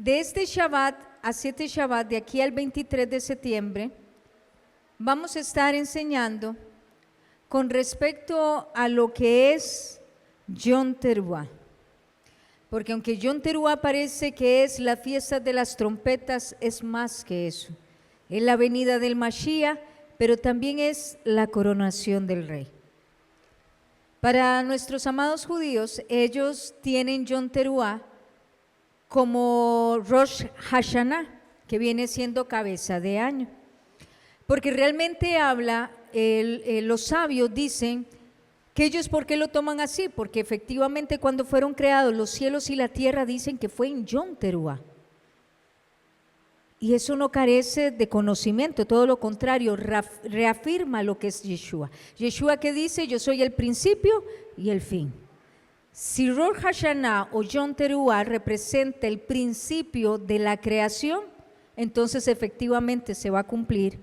De este Shabbat a 7 Shabbat, de aquí al 23 de septiembre, vamos a estar enseñando con respecto a lo que es Yom Teruah. Porque aunque Yom Teruah parece que es la fiesta de las trompetas, es más que eso. Es la venida del Mashiach, pero también es la coronación del rey. Para nuestros amados judíos, ellos tienen Yom Teruah como Rosh Hashanah, que viene siendo cabeza de año. Porque realmente habla, los sabios dicen que ellos, ¿por qué lo toman así? Porque efectivamente cuando fueron creados los cielos y la tierra, dicen que fue en Yom Teruah. Y eso no carece de conocimiento, todo lo contrario, reafirma lo que es Yeshua. Yeshua que dice, yo soy el principio y el fin. Si Rosh Hashanah o Yom Teruah representa el principio de la creación, entonces efectivamente se va a cumplir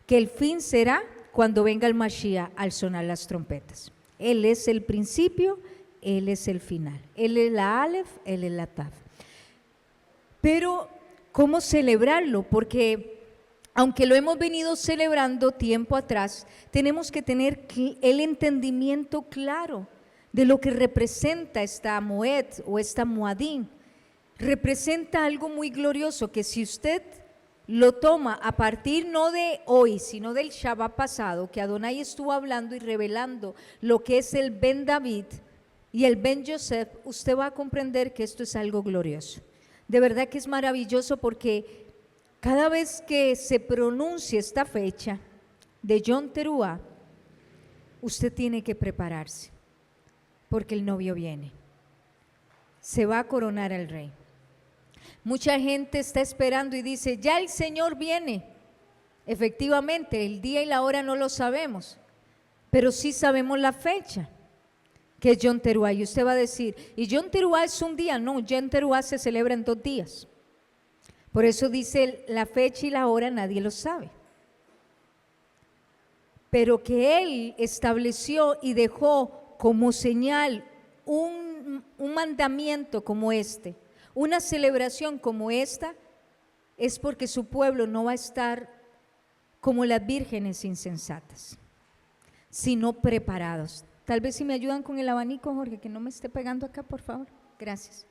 que el fin será cuando venga el Mashiach al sonar las trompetas. Él es el principio, Él es el final. Él es la Aleph, Él es la Tav. Pero, ¿cómo celebrarlo? Porque aunque lo hemos venido celebrando tiempo atrás, tenemos que tener el entendimiento claro de lo que representa esta Moed o esta Moadim. Representa algo muy glorioso que si usted lo toma a partir no de hoy, sino del Shabbat pasado, que Adonai estuvo hablando y revelando lo que es el Ben David y el Ben Yosef, usted va a comprender que esto es algo glorioso. De verdad que es maravilloso porque cada vez que se pronuncia esta fecha de Yom Teruah, usted tiene que prepararse, porque el novio viene, se va a coronar al rey. Mucha gente está esperando y dice, ya el Señor viene. Efectivamente, el día y la hora no lo sabemos, pero sí sabemos la fecha, que es Yom Teruah. Y usted va a decir, ¿y Yom Teruah es un día? No, Yom Teruah se celebra en 2 días. Por eso dice, la fecha y la hora nadie lo sabe. Pero que Él estableció y dejó como señal un mandamiento como este, una celebración como esta, es porque su pueblo no va a estar como las vírgenes insensatas, sino preparados. Tal vez si me ayudan con el abanico, Jorge, que no me esté pegando acá, por favor. Gracias.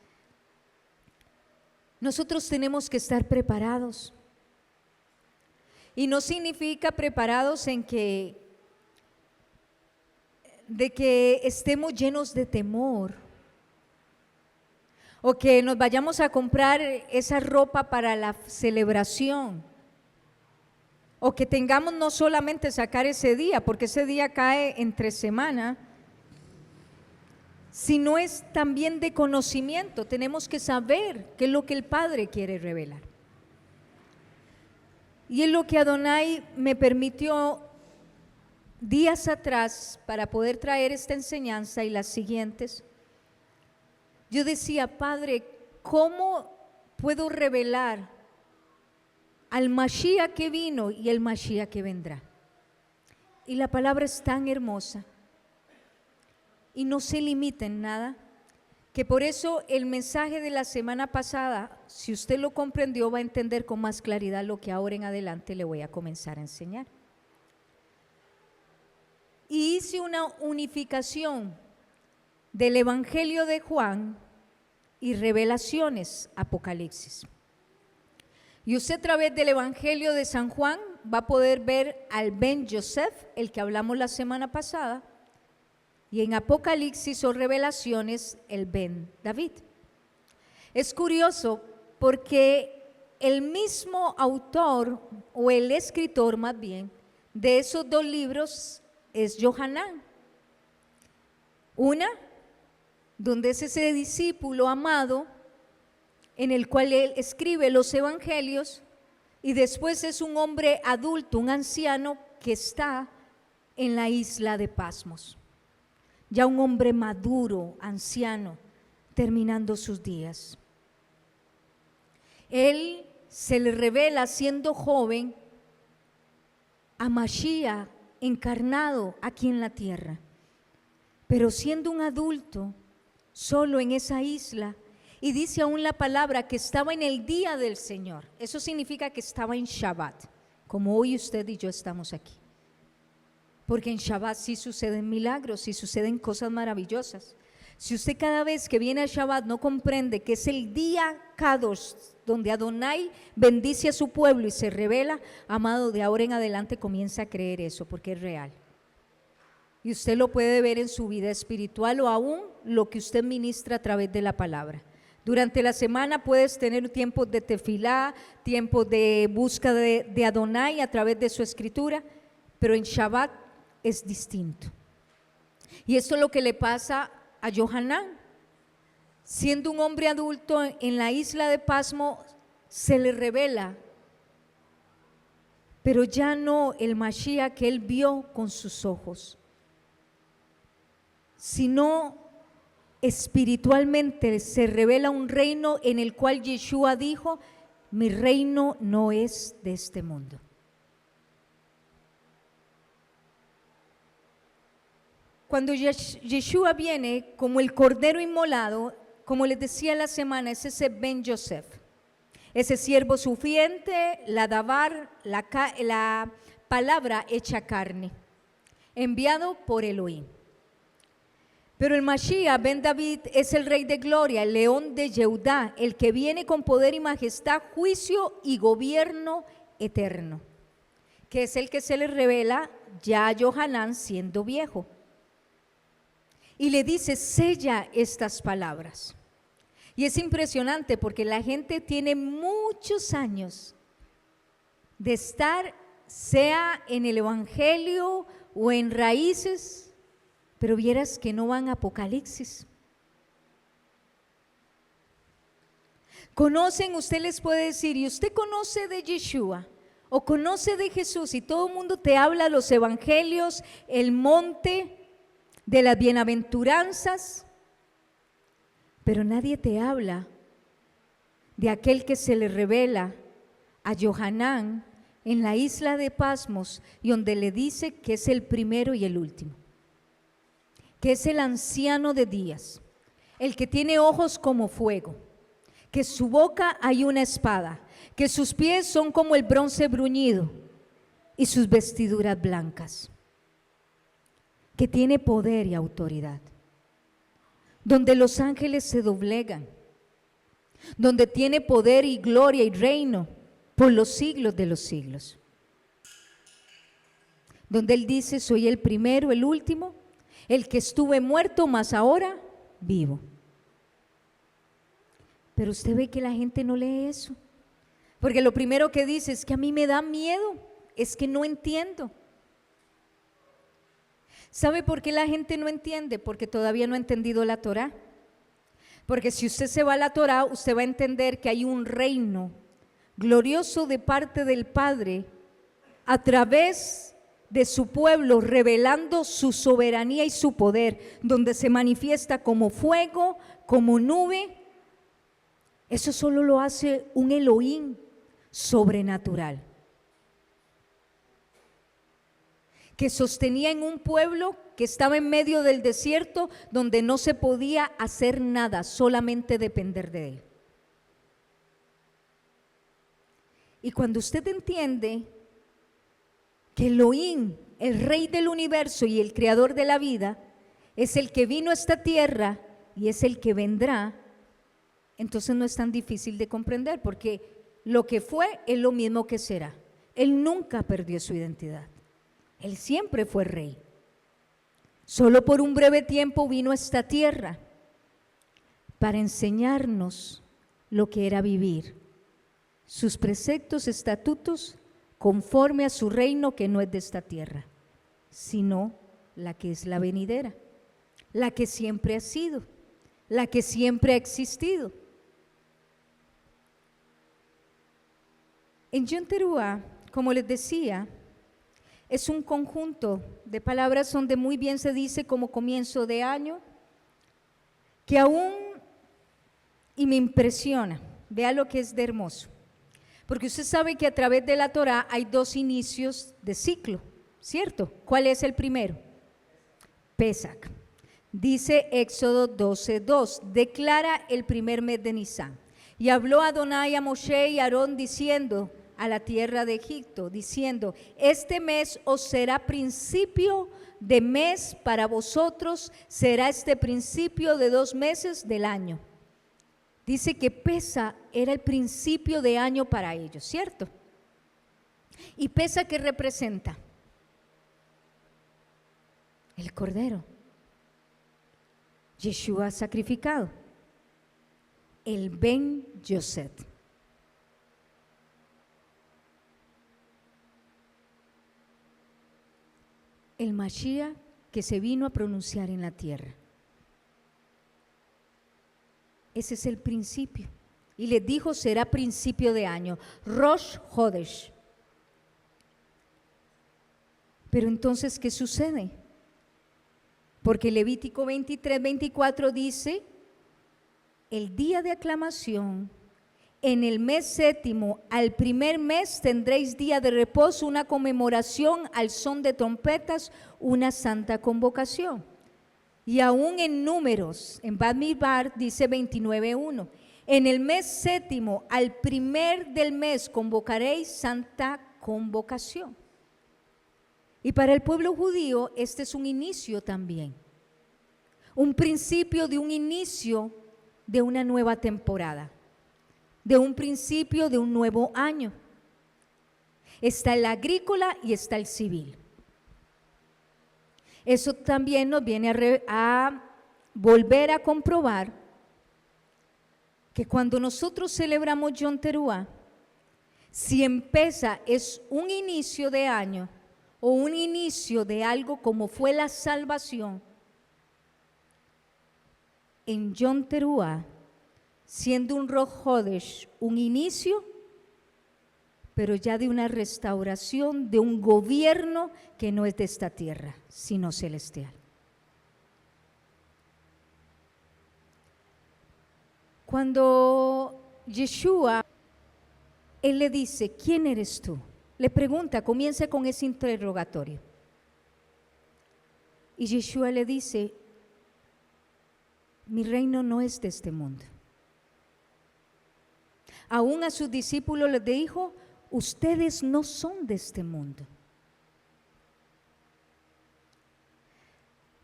Nosotros tenemos que estar preparados. Y no significa preparados de que estemos llenos de temor, o que nos vayamos a comprar esa ropa para la celebración, o que tengamos no solamente sacar ese día, porque ese día cae entre semana, sino es también de conocimiento. Tenemos que saber qué es lo que el Padre quiere revelar. Y es lo que Adonai me permitió días atrás para poder traer esta enseñanza y las siguientes. Yo decía, Padre, ¿cómo puedo revelar al Mashiach que vino y el Mashiach que vendrá? Y la palabra es tan hermosa y no se limita en nada, que por eso el mensaje de la semana pasada, si usted lo comprendió, va a entender con más claridad lo que ahora en adelante le voy a comenzar a enseñar. Y hice una unificación del Evangelio de Juan y Revelaciones, Apocalipsis. Y usted a través del Evangelio de San Juan va a poder ver al Ben Yosef, el que hablamos la semana pasada, y en Apocalipsis o Revelaciones el Ben David. Es curioso porque el mismo autor o el escritor más bien de esos 2 libros es Yohanan. Una, donde es ese discípulo amado en el cual él escribe los evangelios, y después es un hombre adulto, un anciano que está en la isla de Pasmos, ya un hombre maduro, anciano, terminando sus días. Él se le revela siendo joven a Mashiach encarnado aquí en la tierra, pero siendo un adulto solo en esa isla, Y dice aún la palabra que estaba en el día del Señor. Eso significa que estaba en Shabbat, como hoy usted y yo estamos aquí. Porque en Shabbat sí suceden milagros, sí suceden cosas maravillosas. Si usted cada vez que viene a Shabbat no comprende que es el día Kadosh, donde Adonai bendice a su pueblo y se revela, amado, de ahora en adelante comienza a creer eso, porque es real. Y usted lo puede ver en su vida espiritual o aún lo que usted ministra a través de la palabra. Durante la semana puedes tener tiempos de tefilá, tiempos de búsqueda de Adonai a través de su escritura, pero en Shabbat es distinto. Y esto es lo que le pasa a Yohanan. Siendo un hombre adulto en la isla de Pasmo, se le revela, pero ya no el Mashiach que él vio con sus ojos, sino espiritualmente se revela un reino en el cual Yeshua dijo: mi reino no es de este mundo. Cuando Yeshua viene como el cordero inmolado, como les decía la semana, es ese Ben Yosef, ese siervo sufriente, la davar, la palabra hecha carne, enviado por Elohim. Pero el Mashiach Ben David es el rey de gloria, el león de Yehudá, el que viene con poder y majestad, juicio y gobierno eterno, que es el que se le revela ya a Yohanan siendo viejo. Y le dice: sella estas palabras. Y es impresionante porque la gente tiene muchos años de estar, sea en el Evangelio o en raíces, pero vieras que no van a Apocalipsis. Conocen, usted les puede decir, y usted conoce de Yeshua o conoce de Jesús, y todo el mundo te habla los evangelios, el monte de las bienaventuranzas, pero nadie te habla de aquel que se le revela a Yohanan en la isla de Pasmos, y donde le dice que es el primero y el último, que es el anciano de días, el que tiene ojos como fuego, que su boca hay una espada, que sus pies son como el bronce bruñido y sus vestiduras blancas, que tiene poder y autoridad, donde los ángeles se doblegan, donde tiene poder y gloria y reino por los siglos de los siglos, donde él dice: soy el primero, el último, el que estuve muerto, mas ahora vivo. Pero usted ve que la gente no lee eso, porque lo primero que dice es que a mí me da miedo, es que no entiendo. ¿Sabe por qué la gente no entiende? Porque todavía no ha entendido la Torá. Porque si usted se va a la Torá, usted va a entender que hay un reino glorioso de parte del Padre a través de su pueblo, revelando su soberanía y su poder, donde se manifiesta como fuego, como nube. Eso solo lo hace un Elohim sobrenatural, que sostenía en un pueblo que estaba en medio del desierto, donde no se podía hacer nada, solamente depender de él. Y cuando usted entiende que Elohim, el rey del universo y el creador de la vida, es el que vino a esta tierra y es el que vendrá, entonces no es tan difícil de comprender, porque lo que fue es lo mismo que será. Él nunca perdió su identidad, él siempre fue rey. Solo por un breve tiempo vino a esta tierra para enseñarnos lo que era vivir sus preceptos, estatutos, conforme a su reino, que no es de esta tierra, sino la que es la venidera, la que siempre ha sido, la que siempre ha existido. En Yom Teruah, como les decía, es un conjunto de palabras donde muy bien se dice como comienzo de año, que aún, y me impresiona, vea lo que es de hermoso, porque usted sabe que a través de la Torá hay dos inicios de ciclo, ¿cierto? ¿Cuál es el primero? Pesach. Dice Éxodo 12:2, declara el primer mes de Nisán. Y habló Adonai a Moshe y a Aarón diciendo a la tierra de Egipto, diciendo, este mes os será principio de mes para vosotros, será este principio de 2 meses del año. Dice que Pesa era el principio de año para ellos, ¿cierto? ¿Y Pesa qué representa? El Cordero. Yeshua sacrificado. El Ben Yosef. El Mashiach que se vino a pronunciar en la tierra. Ese es el principio. Y les dijo, será principio de año. Rosh Hodesh. Pero entonces, ¿qué sucede? Porque Levítico 23:24 dice, el día de aclamación, en el mes séptimo, al primer mes tendréis día de reposo, una conmemoración al son de trompetas, una santa convocación. Y aún en Números, en Bamidbar dice 29:1, en el mes séptimo, al primer del mes, convocaréis santa convocación. Y para el pueblo judío, este es un inicio también, un principio de un inicio de una nueva temporada, de un principio de un nuevo año. Está el agrícola y está el civil. Eso también nos viene a volver a comprobar que cuando nosotros celebramos Yom Teruah, si empieza es un inicio de año o un inicio de algo como fue la salvación, en Yom Teruah, siendo un Rosh Hodesh, un inicio, pero ya de una restauración, de un gobierno que no es de esta tierra, sino celestial. Cuando Yeshua, él le dice, ¿quién eres tú? Le pregunta, comienza con ese interrogatorio. Y Yeshua le dice, mi reino no es de este mundo. Aún a sus discípulos les dijo, ustedes no son de este mundo.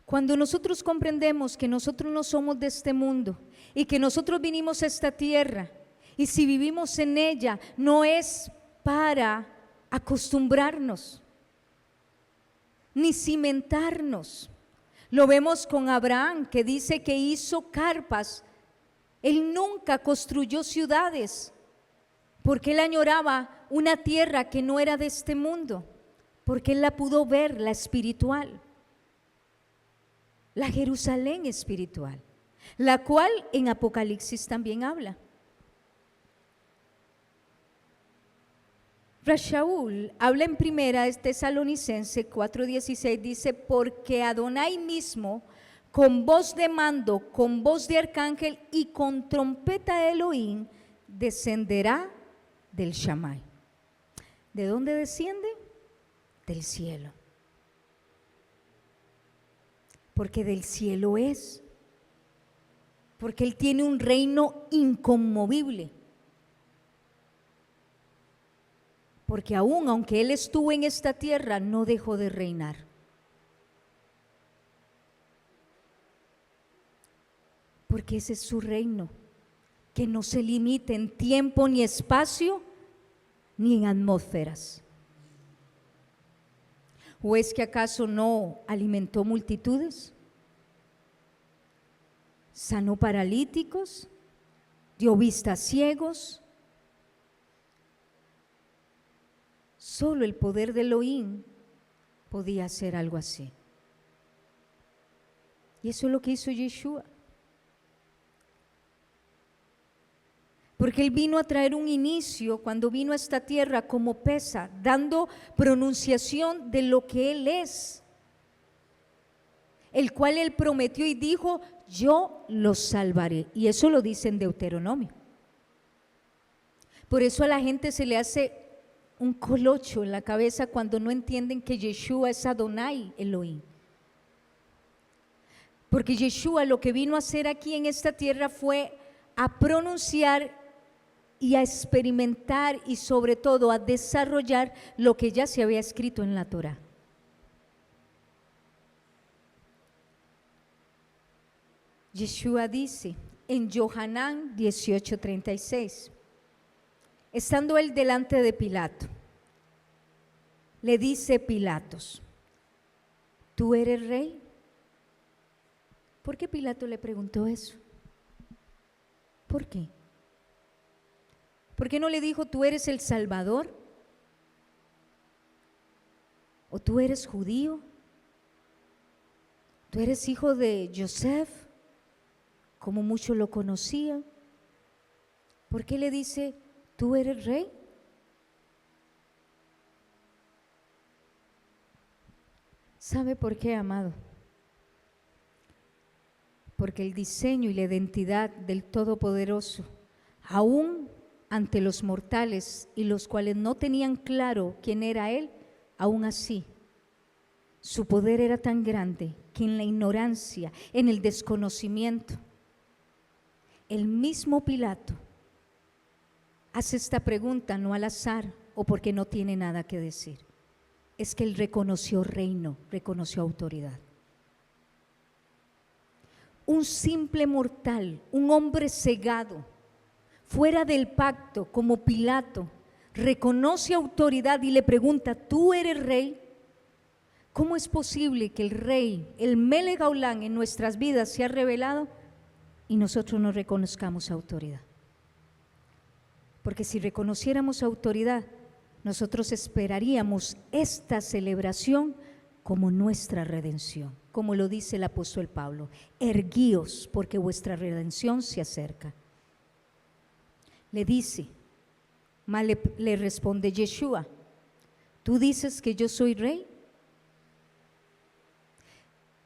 Cuando nosotros comprendemos que nosotros no somos de este mundo y que nosotros vinimos a esta tierra y si vivimos en ella no es para acostumbrarnos ni cimentarnos. Lo vemos con Abraham, que dice que hizo carpas. Él nunca construyó ciudades porque él añoraba una tierra que no era de este mundo, porque él la pudo ver, la espiritual, la Jerusalén espiritual, la cual en Apocalipsis también habla. Rashaul habla en primera Tesalonicense 4:16, dice, porque Adonai mismo, con voz de mando, con voz de arcángel y con trompeta de Elohim, descenderá del Shammai. ¿De dónde desciende? Del cielo. Porque del cielo es. Porque Él tiene un reino inconmovible. Porque aunque Él estuvo en esta tierra, no dejó de reinar. Porque ese es su reino, que no se limite en tiempo ni espacio, ni en atmósferas. ¿O es que acaso no alimentó multitudes? ¿Sanó paralíticos? ¿Dio vista a ciegos? Solo el poder de Elohim podía hacer algo así. Y eso es lo que hizo Yeshua. Porque Él vino a traer un inicio cuando vino a esta tierra como Pesa, dando pronunciación de lo que Él es, el cual Él prometió y dijo, yo los salvaré. Y eso lo dice en Deuteronomio. Por eso a la gente se le hace un colocho en la cabeza cuando no entienden que Yeshua es Adonai Elohim. Porque Yeshua lo que vino a hacer aquí en esta tierra fue a pronunciar y a experimentar y sobre todo a desarrollar lo que ya se había escrito en la Torá. Yeshua dice en Yohanan 18:36, estando él delante de Pilato, le dice Pilatos, ¿tú eres rey? ¿Por qué Pilato le preguntó eso? ¿Por qué? ¿Por qué no le dijo, tú eres el Salvador? ¿O tú eres judío? ¿Tú eres hijo de Joseph? Como muchos lo conocían. ¿Por qué le dice, tú eres rey? ¿Sabe por qué, amado? Porque el diseño y la identidad del Todopoderoso, aún ante los mortales y los cuales no tenían claro quién era Él, aún así, su poder era tan grande que en la ignorancia, en el desconocimiento, el mismo Pilato hace esta pregunta no al azar o porque no tiene nada que decir. Es que él reconoció reino, reconoció autoridad. Un simple mortal, un hombre cegado, fuera del pacto como Pilato, reconoce autoridad y le pregunta, ¿tú eres rey? ¿Cómo es posible que el rey, el Melech Haolam en nuestras vidas se ha revelado y nosotros no reconozcamos autoridad? Porque si reconociéramos autoridad, nosotros esperaríamos esta celebración como nuestra redención, como lo dice el apóstol Pablo, erguíos porque vuestra redención se acerca. Le dice, le responde Yeshua, ¿tú dices que yo soy rey?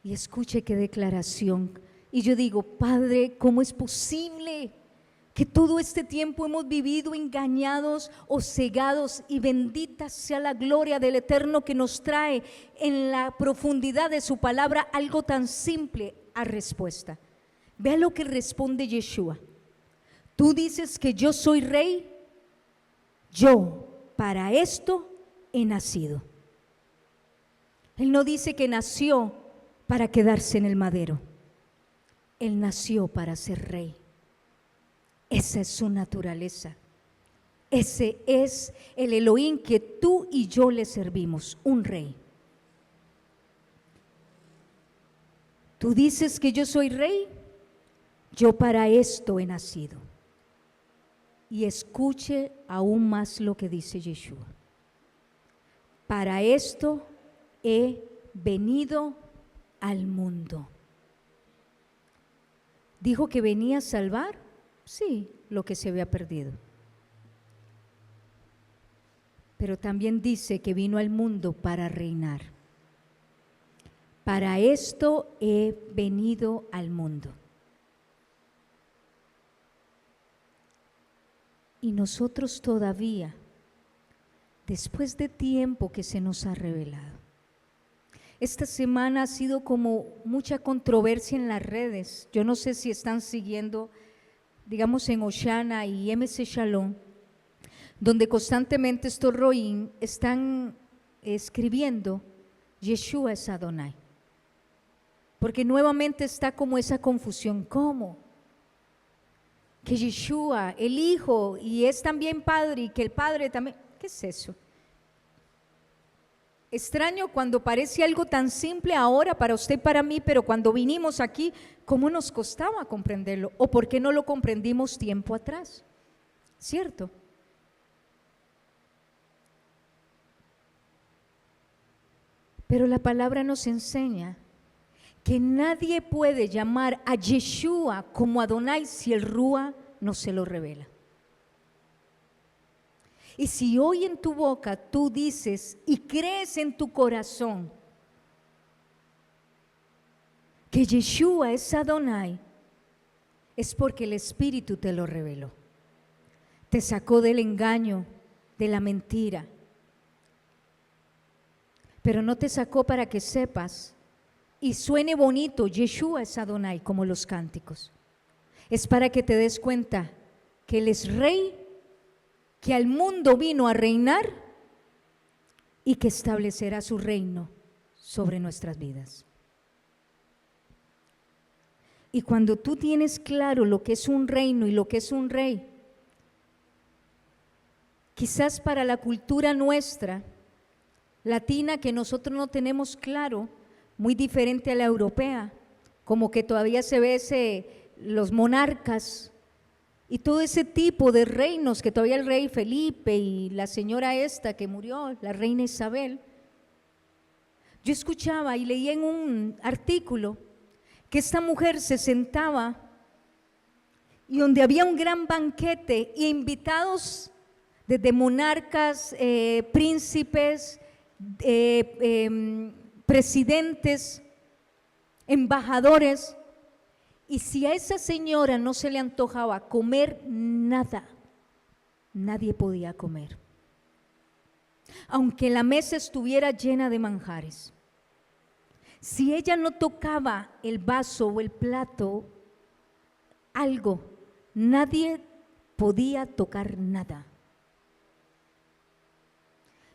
Y escuche qué declaración. Y yo digo, Padre, ¿cómo es posible que todo este tiempo hemos vivido engañados o cegados? Y bendita sea la gloria del Eterno que nos trae en la profundidad de su palabra algo tan simple a respuesta. Vea lo que responde Yeshua. Tú dices que yo soy rey, yo para esto he nacido. Él no dice que nació para quedarse en el madero. Él nació para ser rey. Esa es su naturaleza. Ese es el Elohim que tú y yo le servimos, un rey. Tú dices que yo soy rey, yo para esto he nacido. Y escuche aún más lo que dice Yeshua. Para esto he venido al mundo. ¿Dijo que venía a salvar? Sí, lo que se había perdido. Pero también dice que vino al mundo para reinar. Para esto he venido al mundo. Y nosotros todavía, después de tiempo que se nos ha revelado, esta semana ha sido como mucha controversia en las redes. Yo no sé si están siguiendo, digamos en Oshana y MC Shalom, donde constantemente estos roín están escribiendo Yeshua es Adonai. Porque nuevamente está como esa confusión. ¿Cómo? Que Yeshua, el Hijo, y es también Padre, y que el Padre también. ¿Qué es eso? Extraño cuando parece algo tan simple ahora para usted y para mí, pero cuando vinimos aquí, ¿cómo nos costaba comprenderlo? ¿O por qué no lo comprendimos tiempo atrás? ¿Cierto? Pero la palabra nos enseña que nadie puede llamar a Yeshua como Adonai si el Rúa no se lo revela. Y si hoy en tu boca tú dices y crees en tu corazón que Yeshua es Adonai, es porque el Espíritu te lo reveló. Te sacó del engaño, de la mentira. Pero no te sacó para que sepas y suene bonito, Yeshua es Adonai, como los cánticos. Es para que te des cuenta que Él es Rey, que al mundo vino a reinar y que establecerá su reino sobre nuestras vidas. Y cuando tú tienes claro lo que es un reino y lo que es un rey, quizás para la cultura nuestra, latina, que nosotros no tenemos claro, muy diferente a la europea, como que todavía se ve los monarcas y todo ese tipo de reinos, que todavía el rey Felipe y la señora esta que murió, la reina Isabel. Yo escuchaba y leía en un artículo que esta mujer se sentaba y donde había un gran banquete y invitados desde monarcas, príncipes, presidentes, embajadores, y si a esa señora no se le antojaba comer nada, nadie podía comer, aunque la mesa estuviera llena de manjares. Si ella no tocaba el vaso o el plato, algo, nadie podía tocar nada.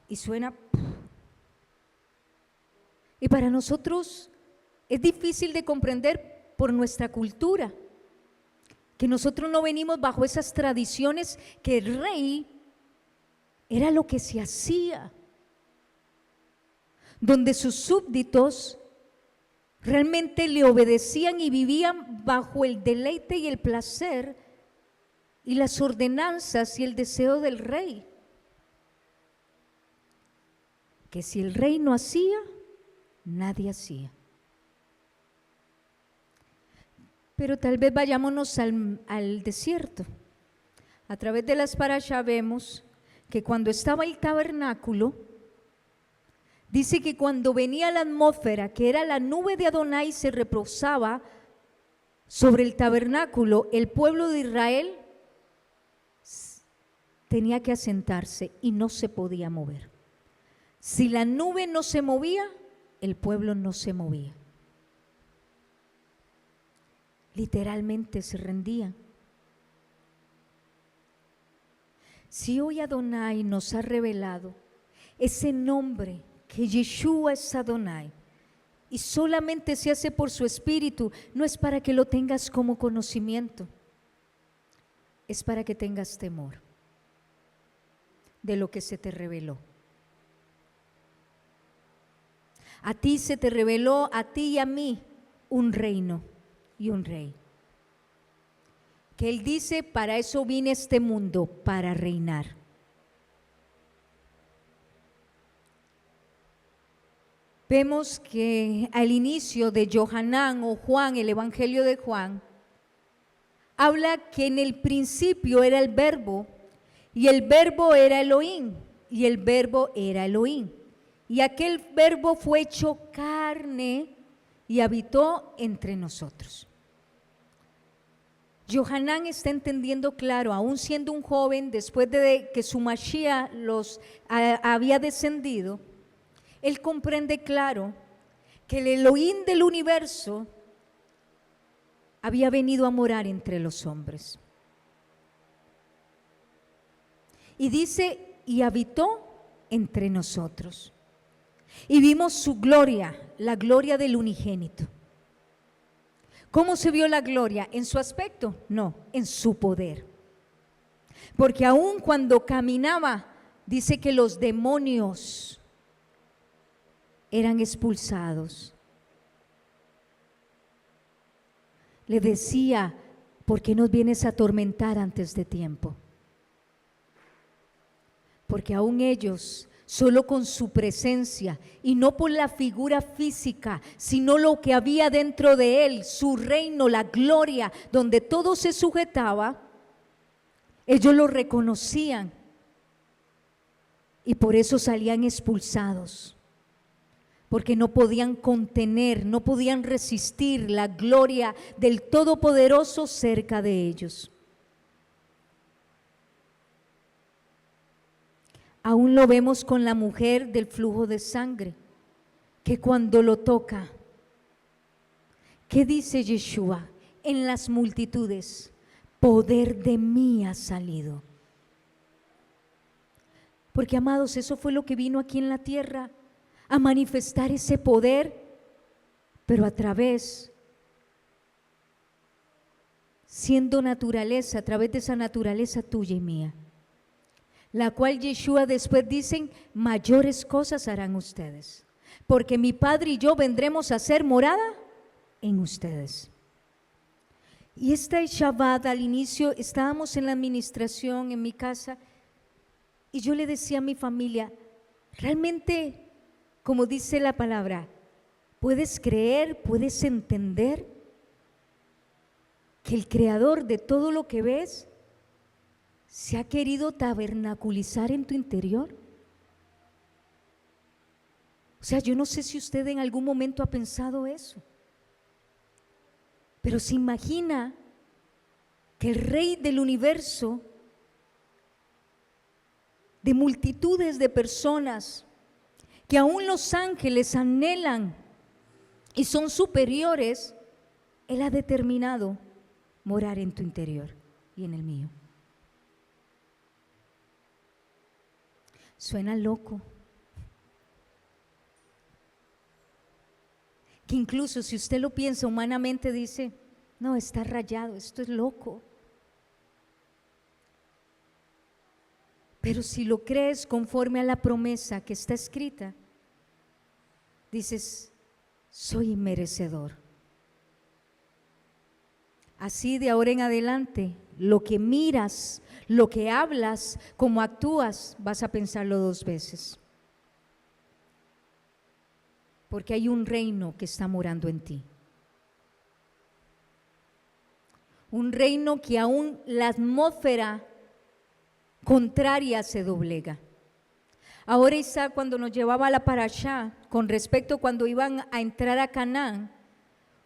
Y suena. Y para nosotros es difícil de comprender por nuestra cultura, que nosotros no venimos bajo esas tradiciones, que el rey era lo que se hacía, donde sus súbditos realmente le obedecían y vivían bajo el deleite y el placer y las ordenanzas y el deseo del rey. Que si el rey no hacía, nadie hacía. Pero tal vez vayámonos al desierto. A través de las parashá vemos que cuando estaba el tabernáculo, dice que cuando venía la atmósfera, que era la nube de Adonai, se reposaba sobre el tabernáculo, el pueblo de Israel tenía que asentarse y no se podía mover. Si la nube no se movía, el pueblo no se movía. Literalmente se rendían. Si hoy Adonai nos ha revelado ese nombre, que Yeshua es Adonai, y solamente se hace por su espíritu, no es para que lo tengas como conocimiento, es para que tengas temor de lo que se te reveló. A ti se te reveló, a ti y a mí, un reino y un rey. Que Él dice, para eso vine a este mundo, para reinar. Vemos que al inicio de Yohanan o Juan, el Evangelio de Juan, habla que en el principio era el verbo, y el verbo era Elohim, y el verbo era Elohim. Y aquel verbo fue hecho carne y habitó entre nosotros. Yohanan está entendiendo claro, aún siendo un joven, después de que su Mashiach había descendido, él comprende claro que el Elohim del universo había venido a morar entre los hombres. Y dice, y habitó entre nosotros. Y vimos su gloria, la gloria del unigénito. ¿Cómo se vio la gloria? ¿En su aspecto? No, en su poder. Porque aún cuando caminaba, dice que los demonios eran expulsados. Le decía, ¿por qué nos vienes a atormentar antes de tiempo? Porque aún ellos, solo con su presencia y no por la figura física, sino lo que había dentro de él, su reino, la gloria, donde todo se sujetaba, ellos lo reconocían y por eso salían expulsados, porque no podían contener, no podían resistir la gloria del Todopoderoso cerca de ellos. Aún lo vemos con la mujer del flujo de sangre, que cuando lo toca, ¿Qué dice Yeshua? En las multitudes, poder de mí ha salido. Porque, amados, eso fue lo que vino aquí en la tierra, a manifestar ese poder, pero a través, siendo naturaleza, a través de esa naturaleza tuya y mía, la cual Yeshua después dicen, mayores cosas harán ustedes, porque mi Padre y yo vendremos a hacer morada en ustedes. Y esta Shabbat, al inicio estábamos en la administración en mi casa y yo le decía a mi familia, realmente, como dice la palabra, ¿puedes creer, puedes entender que el creador de todo lo que ves se ha querido tabernaculizar en tu interior? O sea, yo no sé si usted en algún momento ha pensado eso, pero se imagina que el Rey del universo, de multitudes de personas, que aún los ángeles anhelan y son superiores, Él ha determinado morar en tu interior y en el mío. Suena loco. Que incluso si usted lo piensa humanamente dice, no, está rayado, esto es loco. Pero si lo crees conforme a la promesa que está escrita, dices, soy inmerecedor. Así de ahora en adelante, lo que miras, lo que hablas, cómo actúas, vas a pensarlo 2 veces. Porque hay un reino que está morando en ti. Un reino que aún la atmósfera contraria se doblega. Ahora Isaac, cuando nos llevaba a la parashá, con respecto cuando iban a entrar a Canaán,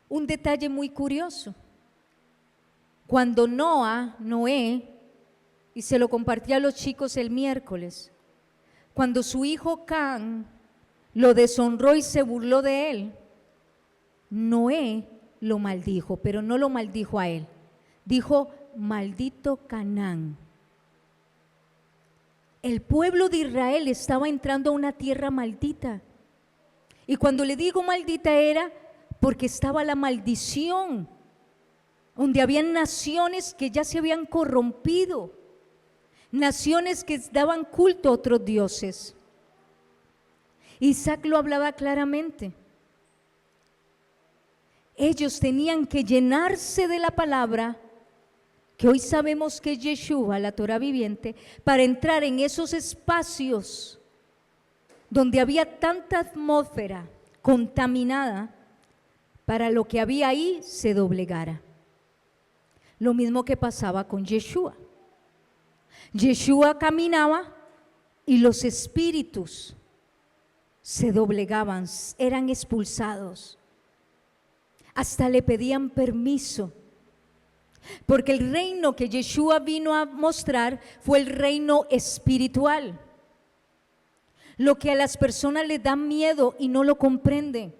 un detalle muy curioso. Cuando Noé, y se lo compartí a los chicos el miércoles, cuando su hijo Can lo deshonró y se burló de él, Noé lo maldijo, pero no lo maldijo a él, dijo, maldito Canaán. El pueblo de Israel estaba entrando a una tierra maldita, y cuando le digo maldita era porque estaba la maldición, donde habían naciones que ya se habían corrompido, naciones que daban culto a otros dioses. Isaac lo hablaba claramente. Ellos tenían que llenarse de la palabra, que hoy sabemos que es Yeshua, la Torah viviente, para entrar en esos espacios donde había tanta atmósfera contaminada, para lo que había ahí se doblegara. Lo mismo que pasaba con Yeshua. Yeshua caminaba y los espíritus se doblegaban, eran expulsados. Hasta le pedían permiso, porque el reino que Yeshua vino a mostrar fue el reino espiritual. Lo que a las personas les da miedo y no lo comprenden.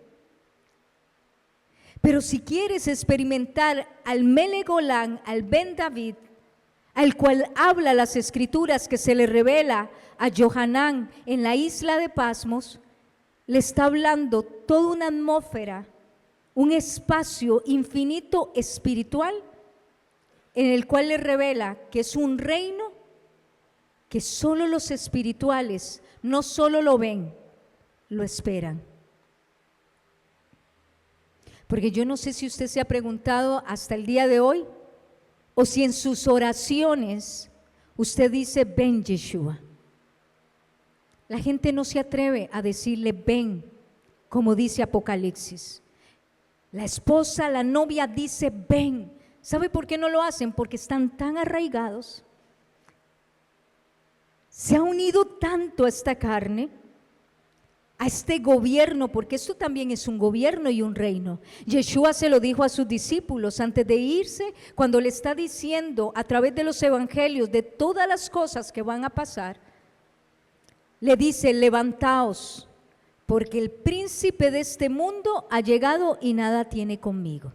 Pero si quieres experimentar al Melegolán, al Ben David, al cual habla las escrituras que se le revela a Johanán en la isla de Pasmos, le está hablando toda una atmósfera, un espacio infinito espiritual en el cual le revela que es un reino que solo los espirituales no solo lo ven, lo esperan. Porque yo no sé si usted se ha preguntado hasta el día de hoy, o si en sus oraciones usted dice, ven Yeshua. La gente no se atreve a decirle ven, como dice Apocalipsis. La esposa, la novia dice ven. ¿Sabe por qué no lo hacen? Porque están tan arraigados. Se ha unido tanto a esta carne, a este gobierno, porque esto también es un gobierno y un reino. Yeshua se lo dijo a sus discípulos antes de irse, cuando le está diciendo a través de los evangelios de todas las cosas que van a pasar. Le dice, levantaos, porque el príncipe de este mundo ha llegado y nada tiene conmigo.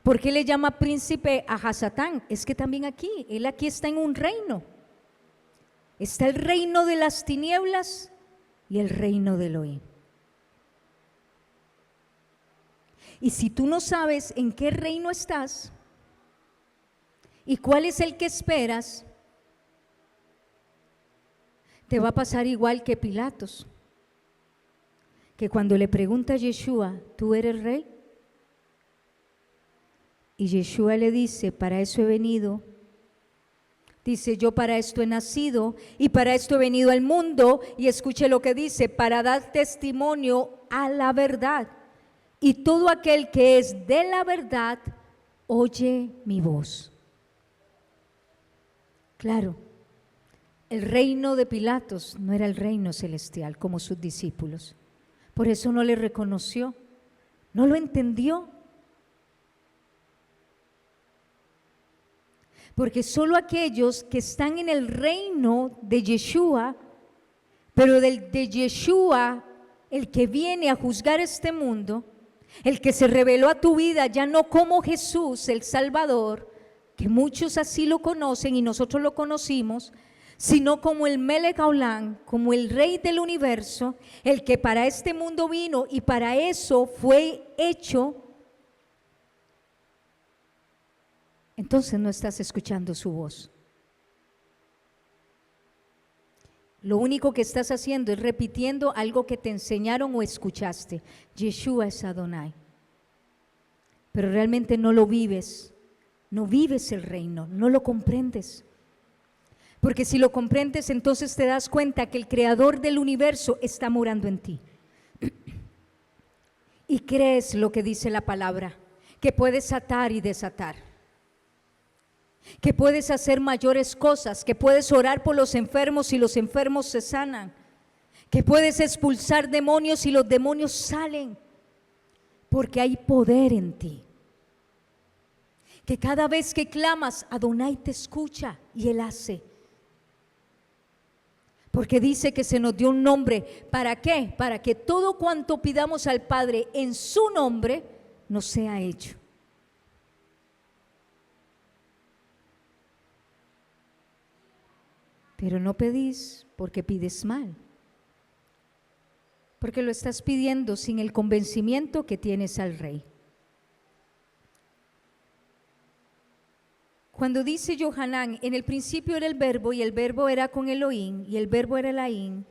¿Por qué le llama príncipe a Hasatán? Es que también él aquí está en un reino. Está el reino de las tinieblas y el reino de Elohim. Y si tú no sabes en qué reino estás y cuál es el que esperas, te va a pasar igual que Pilatos, que cuando le pregunta a Yeshua, ¿tú eres rey? Y Yeshua le dice, para eso he venido. Dice, yo para esto he nacido y para esto he venido al mundo. Y escuche lo que dice, para dar testimonio a la verdad. Y todo aquel que es de la verdad, oye mi voz. Claro, el reino de Pilatos no era el reino celestial como sus discípulos. Por eso no le reconoció, no lo entendió. Porque solo aquellos que están en el reino de Yeshua, pero de Yeshua, el que viene a juzgar este mundo, el que se reveló a tu vida ya no como Jesús, el Salvador, que muchos así lo conocen y nosotros lo conocimos, sino como el Melech Haolam, como el Rey del universo, el que para este mundo vino y para eso fue hecho. Entonces no estás escuchando su voz. Lo único que estás haciendo es repitiendo algo que te enseñaron o escuchaste. Yeshua es Adonai. Pero realmente no lo vives. No vives el reino, no lo comprendes. Porque si lo comprendes, entonces te das cuenta que el creador del universo está morando en ti. Y crees lo que dice la palabra, que puedes atar y desatar. Que puedes hacer mayores cosas, que puedes orar por los enfermos y los enfermos se sanan, que puedes expulsar demonios y los demonios salen, porque hay poder en ti. Que cada vez que clamas, Adonai te escucha y Él hace. Porque dice que se nos dio un nombre, ¿para qué? Para que todo cuanto pidamos al Padre en su nombre nos sea hecho. Pero no pedís porque pides mal, porque lo estás pidiendo sin el convencimiento que tienes al Rey. Cuando dice Yohanan, en el principio era el verbo y el verbo era con Elohim y el verbo era Elaim,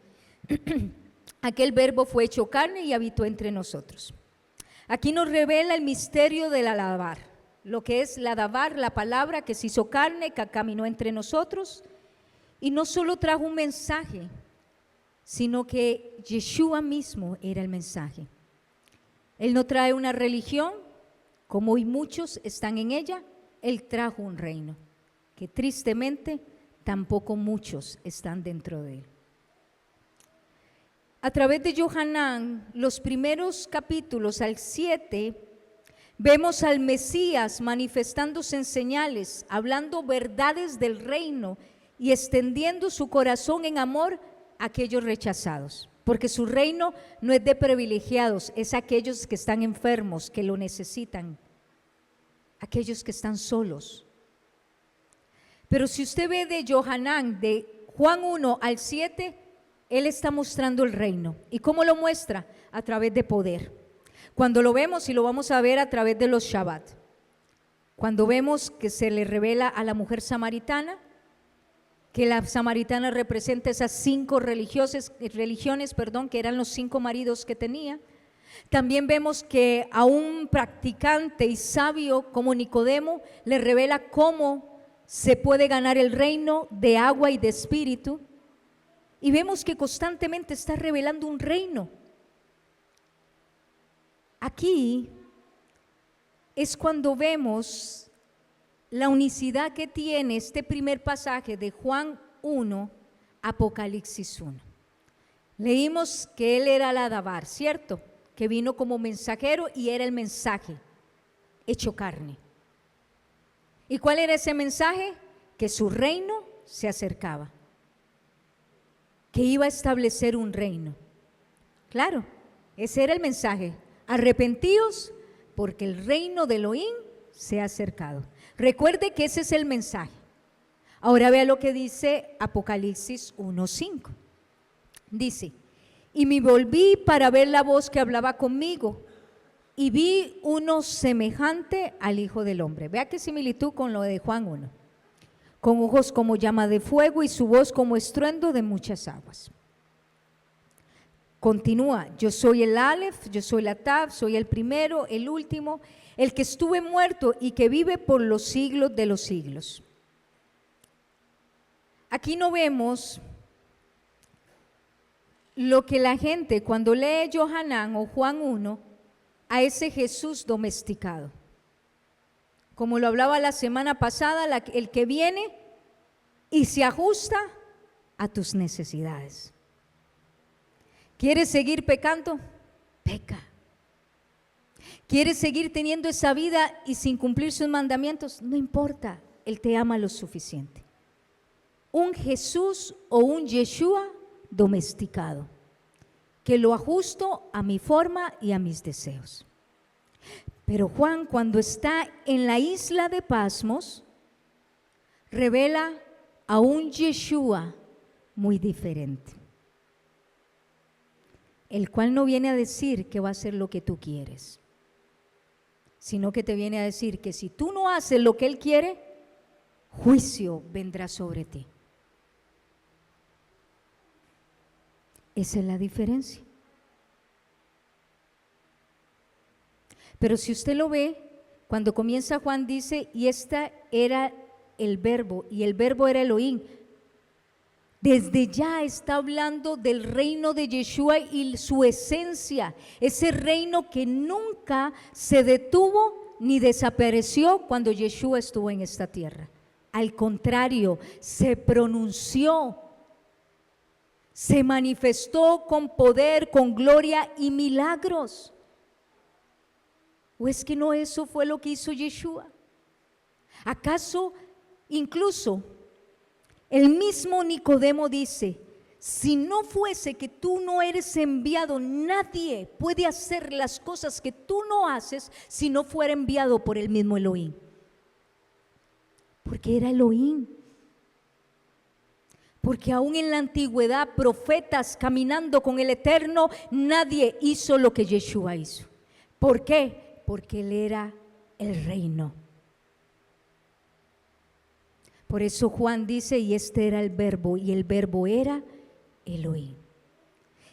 aquel verbo fue hecho carne y habitó entre nosotros. Aquí nos revela el misterio del alabar, lo que es la davar, la palabra que se hizo carne, que caminó entre nosotros. Y no solo trajo un mensaje, sino que Yeshua mismo era el mensaje. Él no trae una religión, como hoy muchos están en ella. Él trajo un reino, que tristemente tampoco muchos están dentro de él. A través de Yohanan, los primeros capítulos al 7, vemos al Mesías manifestándose en señales, hablando verdades del reino y extendiendo su corazón en amor a aquellos rechazados, porque su reino no es de privilegiados, es aquellos que están enfermos, que lo necesitan, aquellos que están solos. Pero si usted ve de Yohanan, de Juan 1 al 7, él está mostrando el reino. ¿Y cómo lo muestra? A través de poder. Cuando lo vemos, y lo vamos a ver a través de los Shabbat, cuando vemos que se le revela a la mujer samaritana, que la samaritana representa esas 5 religiones, que eran los 5 maridos que tenía. También vemos que a un practicante y sabio como Nicodemo le revela cómo se puede ganar el reino de agua y de espíritu. Y vemos que constantemente está revelando un reino. Aquí es cuando vemos la unicidad que tiene este primer pasaje de Juan 1, Apocalipsis 1. Leímos que él era la Dabar, ¿cierto? Que vino como mensajero y era el mensaje hecho carne. ¿Y cuál era ese mensaje? Que su reino se acercaba, que iba a establecer un reino. Claro, ese era el mensaje. Arrepentíos porque el reino de Elohim se ha acercado. Recuerde que ese es el mensaje. Ahora vea lo que dice Apocalipsis 1:5. Dice, y me volví para ver la voz que hablaba conmigo, y vi uno semejante al Hijo del Hombre. Vea qué similitud con lo de Juan 1. Con ojos como llama de fuego y su voz como estruendo de muchas aguas. Continúa, yo soy el Aleph, yo soy la Tav, soy el primero, el último, el que estuve muerto y que vive por los siglos de los siglos. Aquí no vemos lo que la gente cuando lee Yohanan o Juan 1, a ese Jesús domesticado. Como lo hablaba la semana pasada, el que viene y se ajusta a tus necesidades. ¿Quieres seguir pecando? Peca. ¿Quieres seguir teniendo esa vida y sin cumplir sus mandamientos? No importa, Él te ama lo suficiente. Un Jesús o un Yeshua domesticado, que lo ajusto a mi forma y a mis deseos. Pero Juan, cuando está en la isla de Pasmos, revela a un Yeshua muy diferente, el cual no viene a decir que va a hacer lo que tú quieres, sino que te viene a decir que si tú no haces lo que Él quiere, juicio vendrá sobre ti. Esa es la diferencia. Pero si usted lo ve, cuando comienza Juan dice, y esta era el verbo, y el verbo era Elohim. Desde ya está hablando del reino de Yeshua y su esencia, ese reino que nunca se detuvo ni desapareció cuando Yeshua estuvo en esta tierra. Al contrario, se pronunció, se manifestó con poder, con gloria y milagros. ¿O es que no eso fue lo que hizo Yeshua? ¿Acaso incluso el mismo Nicodemo dice, si no fuese que tú no eres enviado, nadie puede hacer las cosas que tú no haces si no fuera enviado por el mismo Elohim? Porque era Elohim. Porque aún en la antigüedad, profetas caminando con el Eterno, nadie hizo lo que Yeshua hizo. ¿Por qué? Porque Él era el reino. Por eso Juan dice, y este era el verbo, y el verbo era Elohim.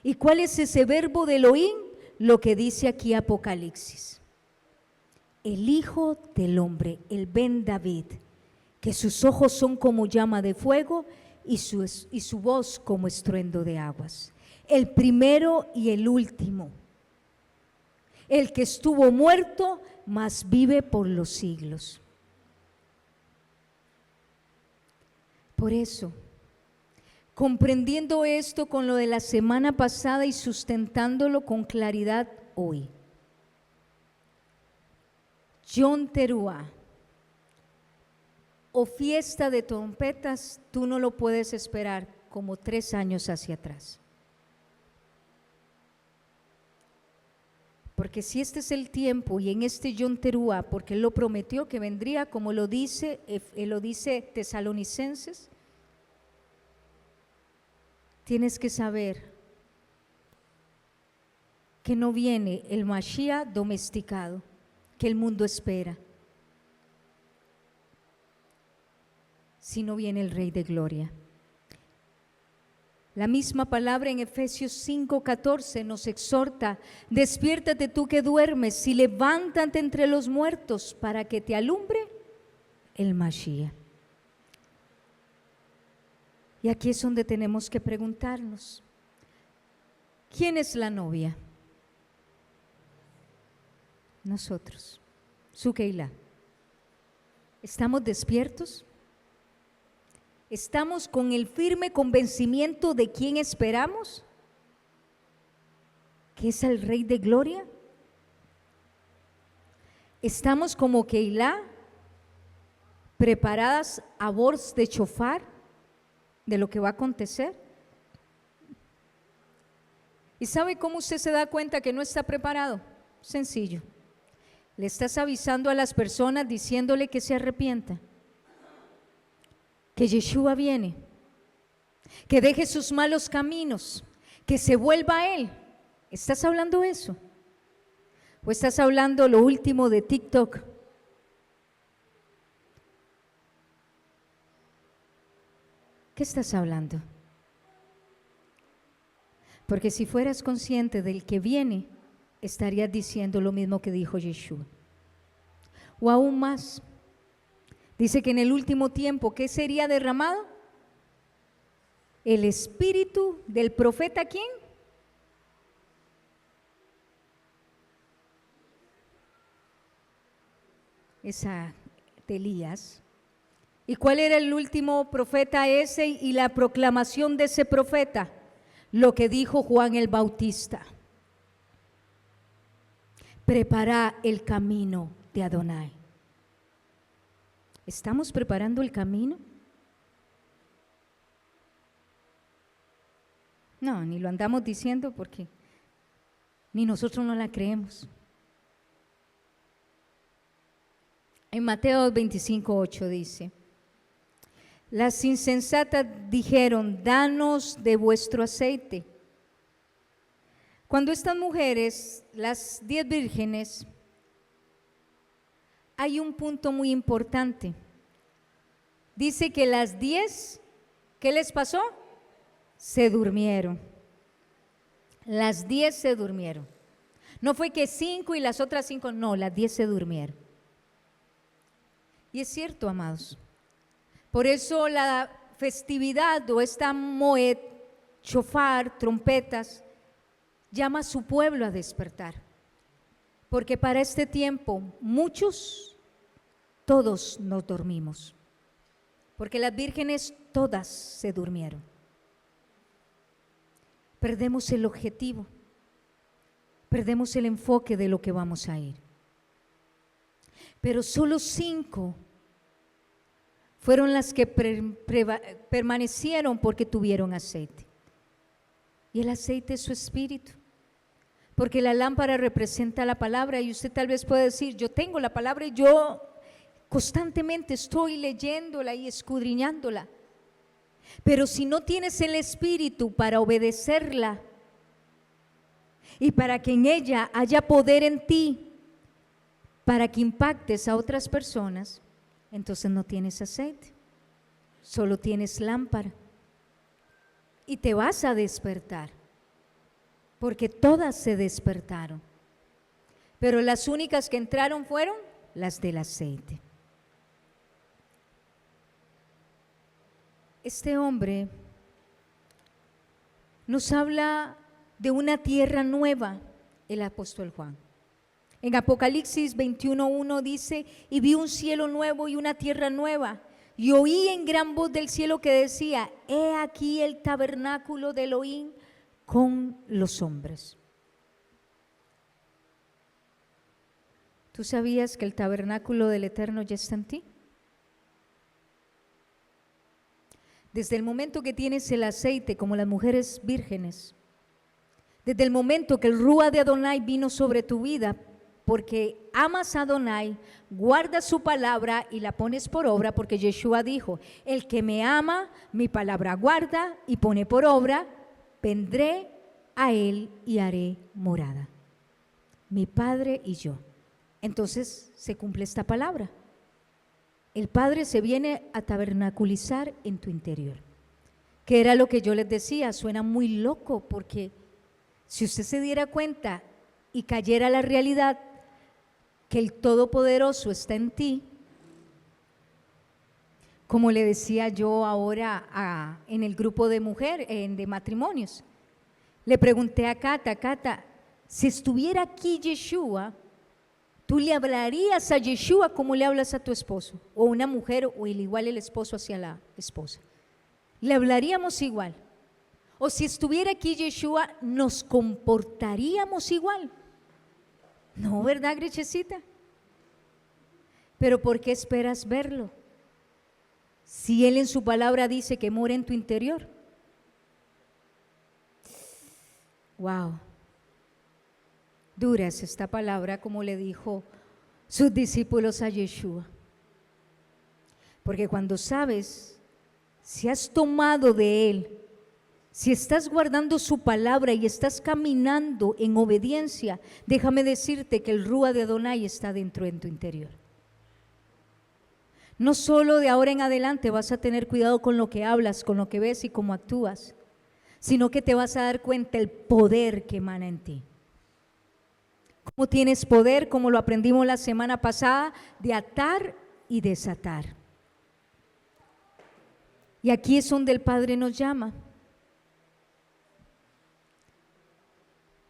¿Y cuál es ese verbo de Elohim? Lo que dice aquí Apocalipsis. El Hijo del Hombre, el Ben David, que sus ojos son como llama de fuego y su voz como estruendo de aguas. El primero y el último. El que estuvo muerto, mas vive por los siglos. Por eso, comprendiendo esto con lo de la semana pasada y sustentándolo con claridad hoy, Yom Teruah o fiesta de trompetas, tú no lo puedes esperar como 3 años hacia atrás. Porque si este es el tiempo y en este Yom Teruah, porque Él lo prometió que vendría, como lo dice Tesalonicenses, tienes que saber que no viene el Mashiach domesticado que el mundo espera, sino viene el Rey de Gloria. La misma palabra en Efesios 5:14 nos exhorta, despiértate tú que duermes y levántate entre los muertos para que te alumbre el Mashiach. Y aquí es donde tenemos que preguntarnos, ¿quién es la novia? Nosotros, su Keilah. ¿Estamos despiertos? ¿Estamos con el firme convencimiento de quién esperamos? ¿Que es el Rey de Gloria? ¿Estamos como Keilah, preparadas a voz de shofar de lo que va a acontecer? ¿Y sabe cómo usted se da cuenta que no está preparado? Sencillo. Le estás avisando a las personas diciéndole que se arrepienta, que Yeshua viene, que deje sus malos caminos, que se vuelva a Él. ¿Estás hablando eso? ¿O estás hablando lo último de TikTok? ¿Qué estás hablando? Porque si fueras consciente del que viene, estarías diciendo lo mismo que dijo Yeshua. O aún más, dice que en el último tiempo, ¿qué sería derramado? El espíritu del profeta, ¿quién? Esa de Elías. ¿Y cuál era el último profeta ese y la proclamación de ese profeta? Lo que dijo Juan el Bautista: prepara el camino de Adonai. ¿Estamos preparando el camino? No, ni lo andamos diciendo porque ni nosotros no la creemos. En Mateo 25:8 dice: las insensatas dijeron, danos de vuestro aceite. Cuando estas mujeres, las 10 vírgenes, hay un punto muy importante. Dice que las 10, ¿qué les pasó? Se durmieron. Las 10 se durmieron. No fue que 5 y las otras 5, no, las 10 se durmieron. Y es cierto, amados. Por eso la festividad o esta moed, shofar, trompetas, llama a su pueblo a despertar. Porque para este tiempo muchos, todos nos dormimos. Porque las vírgenes todas se durmieron. Perdemos el objetivo, perdemos el enfoque de lo que vamos a ir. Pero solo 5 fueron las que permanecieron porque tuvieron aceite. Y el aceite es su espíritu. Porque la lámpara representa la palabra y usted tal vez puede decir, yo tengo la palabra y yo constantemente estoy leyéndola y escudriñándola. Pero si no tienes el espíritu para obedecerla y para que en ella haya poder en ti, para que impactes a otras personas, entonces no tienes aceite, solo tienes lámpara. Y te vas a despertar, porque todas se despertaron. Pero las únicas que entraron fueron las del aceite. Este hombre nos habla de una tierra nueva, el apóstol Juan. En Apocalipsis 21:1 dice, y vi un cielo nuevo y una tierra nueva, y oí en gran voz del cielo que decía, he aquí el tabernáculo de Elohim con los hombres. ¿Tú sabías que el tabernáculo del Eterno ya está en ti? Desde el momento que tienes el aceite, como las mujeres vírgenes, desde el momento que el Ruach de Adonai vino sobre tu vida, porque amas a Adonai, guardas su palabra y la pones por obra, porque Yeshua dijo, el que me ama, mi palabra guarda y pone por obra, vendré a él y haré morada. Mi Padre y yo. Entonces se cumple esta palabra. El Padre se viene a tabernaculizar en tu interior. Que era lo que yo les decía, suena muy loco, porque si usted se diera cuenta y cayera a la realidad que el Todopoderoso está en ti, como le decía yo ahora en el grupo de mujeres, de matrimonios, le pregunté a Cata, si estuviera aquí Yeshua, ¿tú le hablarías a Yeshua como le hablas a tu esposo? O una mujer, o igual el esposo hacia la esposa. ¿Le hablaríamos igual? O si estuviera aquí Yeshua, ¿nos comportaríamos igual? No, ¿verdad, Grechecita? Pero ¿por qué esperas verlo? Si Él en su palabra dice que mora en tu interior. Wow. Dura es esta palabra, como le dijo sus discípulos a Yeshua. Porque cuando sabes, si has tomado de Él, si estás guardando su palabra y estás caminando en obediencia, déjame decirte que el Rúa de Adonai está dentro de tu interior. No solo de ahora en adelante vas a tener cuidado con lo que hablas, con lo que ves y cómo actúas, sino que te vas a dar cuenta el poder que emana en ti. ¿Cómo tienes poder? Como lo aprendimos la semana pasada, de atar y desatar. Y aquí es donde el Padre nos llama.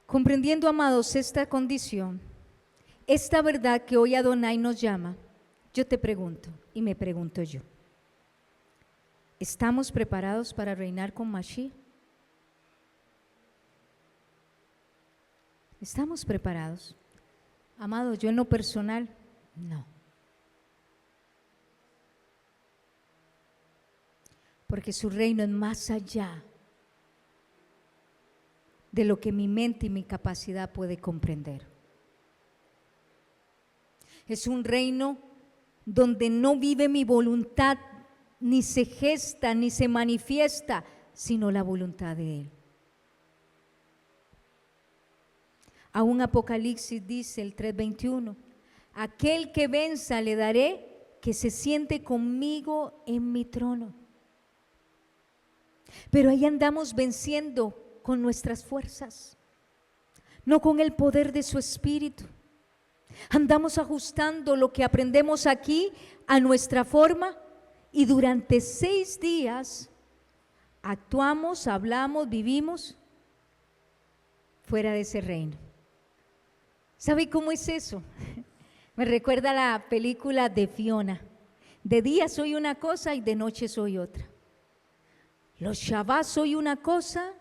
Comprendiendo, amados, esta condición, esta verdad que hoy Adonai nos llama, yo te pregunto y me pregunto yo, ¿estamos preparados para reinar con Mashiach? ¿Estamos preparados? Amados, yo en lo personal, no. Porque su reino es más allá de lo que mi mente y mi capacidad puede comprender. Es un reino donde no vive mi voluntad, ni se gesta, ni se manifiesta, sino la voluntad de Él. Aún Apocalipsis dice el 3:21, aquel que venza le daré que se siente conmigo en mi trono. Pero ahí andamos venciendo con nuestras fuerzas, no con el poder de su Espíritu. Andamos ajustando lo que aprendemos aquí a nuestra forma y durante 6 días actuamos, hablamos, vivimos fuera de ese reino. ¿Sabe cómo es eso? Me recuerda a la película de Fiona. De día soy una cosa y de noche soy otra. Los Shabbat soy una cosa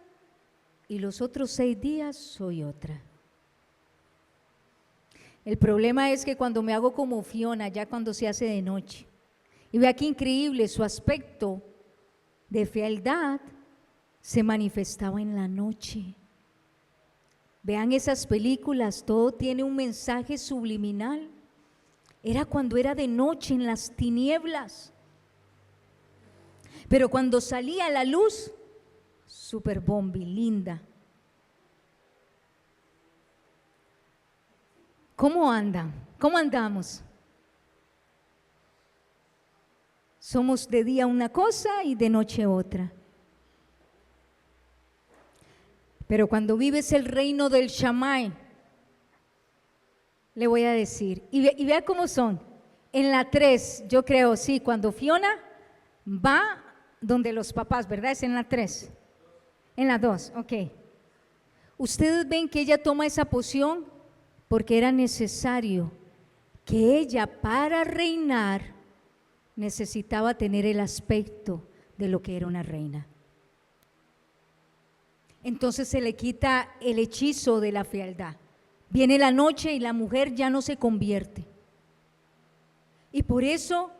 y los otros 6 días soy otra. El problema es que cuando me hago como Fiona, ya cuando se hace de noche, y vea qué increíble, su aspecto de fealdad se manifestaba en la noche. Vean esas películas, todo tiene un mensaje subliminal. Era cuando era de noche, en las tinieblas. Pero cuando salía la luz, super bombi, linda. ¿Cómo andan? ¿Cómo andamos? Somos de día una cosa y de noche otra. Pero cuando vives el reino del Shammai, le voy a decir, y vea cómo son. En la 3, yo creo, sí, cuando Fiona va donde los papás, ¿verdad? Es en la 3. En la 2, ok. Ustedes ven que ella toma esa poción porque era necesario que ella, para reinar, necesitaba tener el aspecto de lo que era una reina. Entonces se le quita el hechizo de la fealdad. Viene la noche y la mujer ya no se convierte. Y por eso,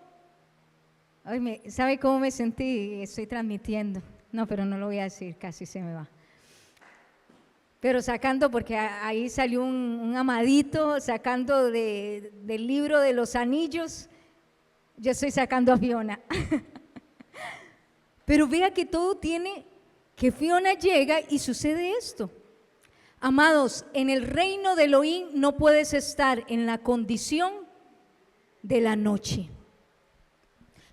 ¿sabe cómo me sentí? Estoy transmitiendo. No, pero no lo voy a decir, casi se me va. Pero sacando, porque ahí salió un amadito, sacando del libro de los anillos, yo estoy sacando a Fiona. Pero vea que todo tiene, que Fiona llega y sucede esto. Amados, en el reino de Elohim no puedes estar en la condición de la noche.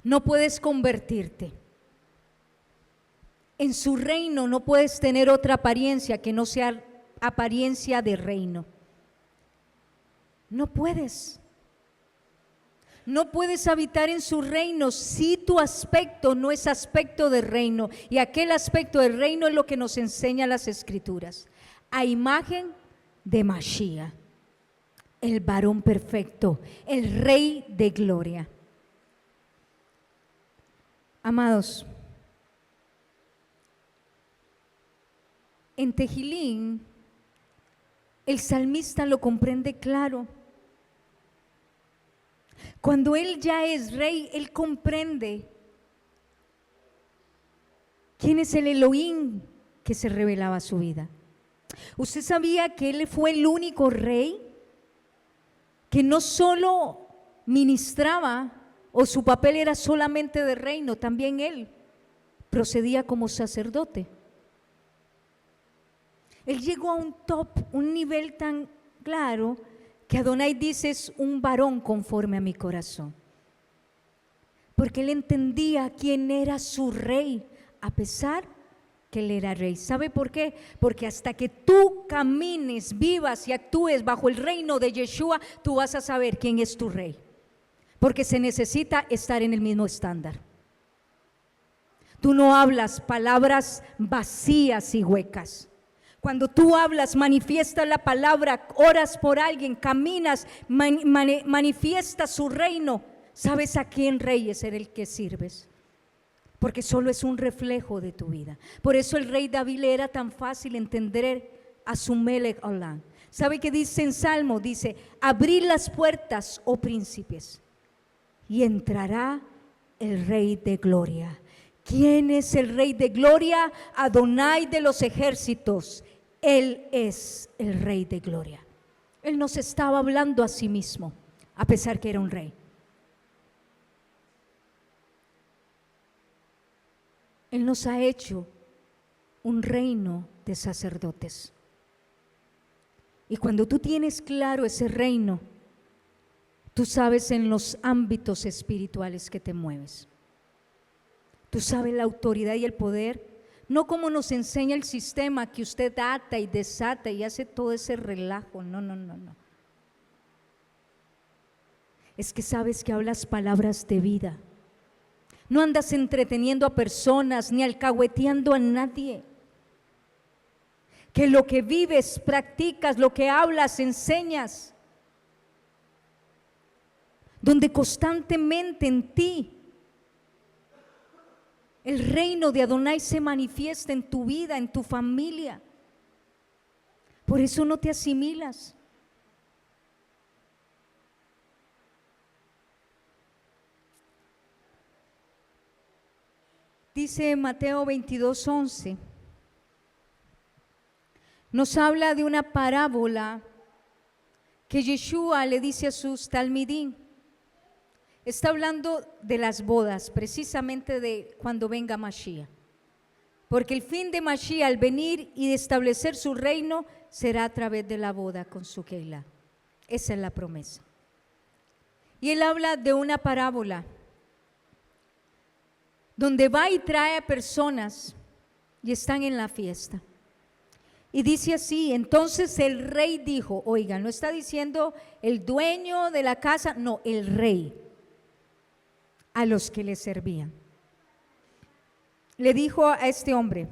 No puedes convertirte. En su reino no puedes tener otra apariencia que no sea apariencia de reino. No puedes. No puedes habitar en su reino si tu aspecto no es aspecto de reino. Y aquel aspecto del reino es lo que nos enseña las Escrituras. A imagen de Mashiach, el varón perfecto, el Rey de gloria. Amados, en Tejilín, el salmista lo comprende claro. Cuando él ya es rey, él comprende quién es el Elohim que se revelaba a su vida. ¿Usted sabía que él fue el único rey que no solo ministraba o su papel era solamente de reino, también él procedía como sacerdote? Él llegó a un top, un nivel tan claro que Adonai dice: es un varón conforme a mi corazón. Porque él entendía quién era su rey, a pesar que él era rey. ¿Sabe por qué? Porque hasta que tú camines, vivas y actúes bajo el reino de Yeshua, tú vas a saber quién es tu rey. Porque se necesita estar en el mismo estándar. Tú no hablas palabras vacías y huecas. Cuando tú hablas, manifiestas la palabra, oras por alguien, caminas, manifiestas su reino, sabes a quién rey es el que sirves, porque solo es un reflejo de tu vida. Por eso el rey David era tan fácil entender a su Melech Olam. ¿Sabe qué dice en Salmo? Dice: abrid las puertas, oh príncipes, y entrará el rey de gloria. ¿Quién es el rey de gloria? Adonai de los ejércitos. Él es el rey de gloria. Él no se estaba hablando a sí mismo, a pesar que era un rey. Él nos ha hecho un reino de sacerdotes. Y cuando tú tienes claro ese reino, tú sabes en los ámbitos espirituales que te mueves. Tú sabes la autoridad y el poder, no como nos enseña el sistema, que usted ata y desata y hace todo ese relajo. No. Es que sabes que hablas palabras de vida. No andas entreteniendo a personas ni alcahueteando a nadie. Que lo que vives, practicas, lo que hablas, enseñas. Donde constantemente en ti el reino de Adonai se manifiesta en tu vida, en tu familia. Por eso no te asimilas. Dice Mateo 22:11, nos habla de una parábola que Yeshua le dice a sus talmidín. Está hablando de las bodas, precisamente de cuando venga Mashiach. Porque el fin de Mashiach, al venir y establecer su reino, será a través de la boda con su Keilah. Esa es la promesa. Y él habla de una parábola donde va y trae a personas y están en la fiesta. Y dice así: entonces el rey dijo, oiga, no está diciendo el dueño de la casa, no, el rey, a los que le servían. Le dijo a este hombre,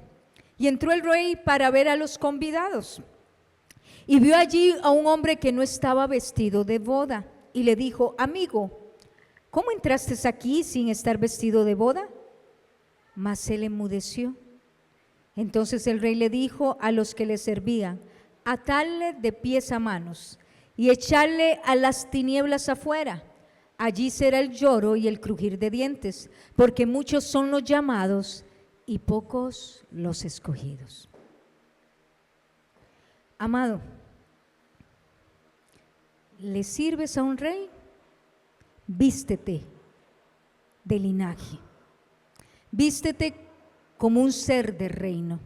y entró el rey para ver a los convidados, y vio allí a un hombre que no estaba vestido de boda, y le dijo, amigo, ¿cómo entraste aquí sin estar vestido de boda? Mas él enmudeció. Entonces el rey le dijo a los que le servían, atadle de pies a manos y echarle a las tinieblas afuera. Allí será el lloro y el crujir de dientes, porque muchos son los llamados y pocos los escogidos. Amado, ¿le sirves a un rey? Vístete de linaje. Vístete como un ser de reino,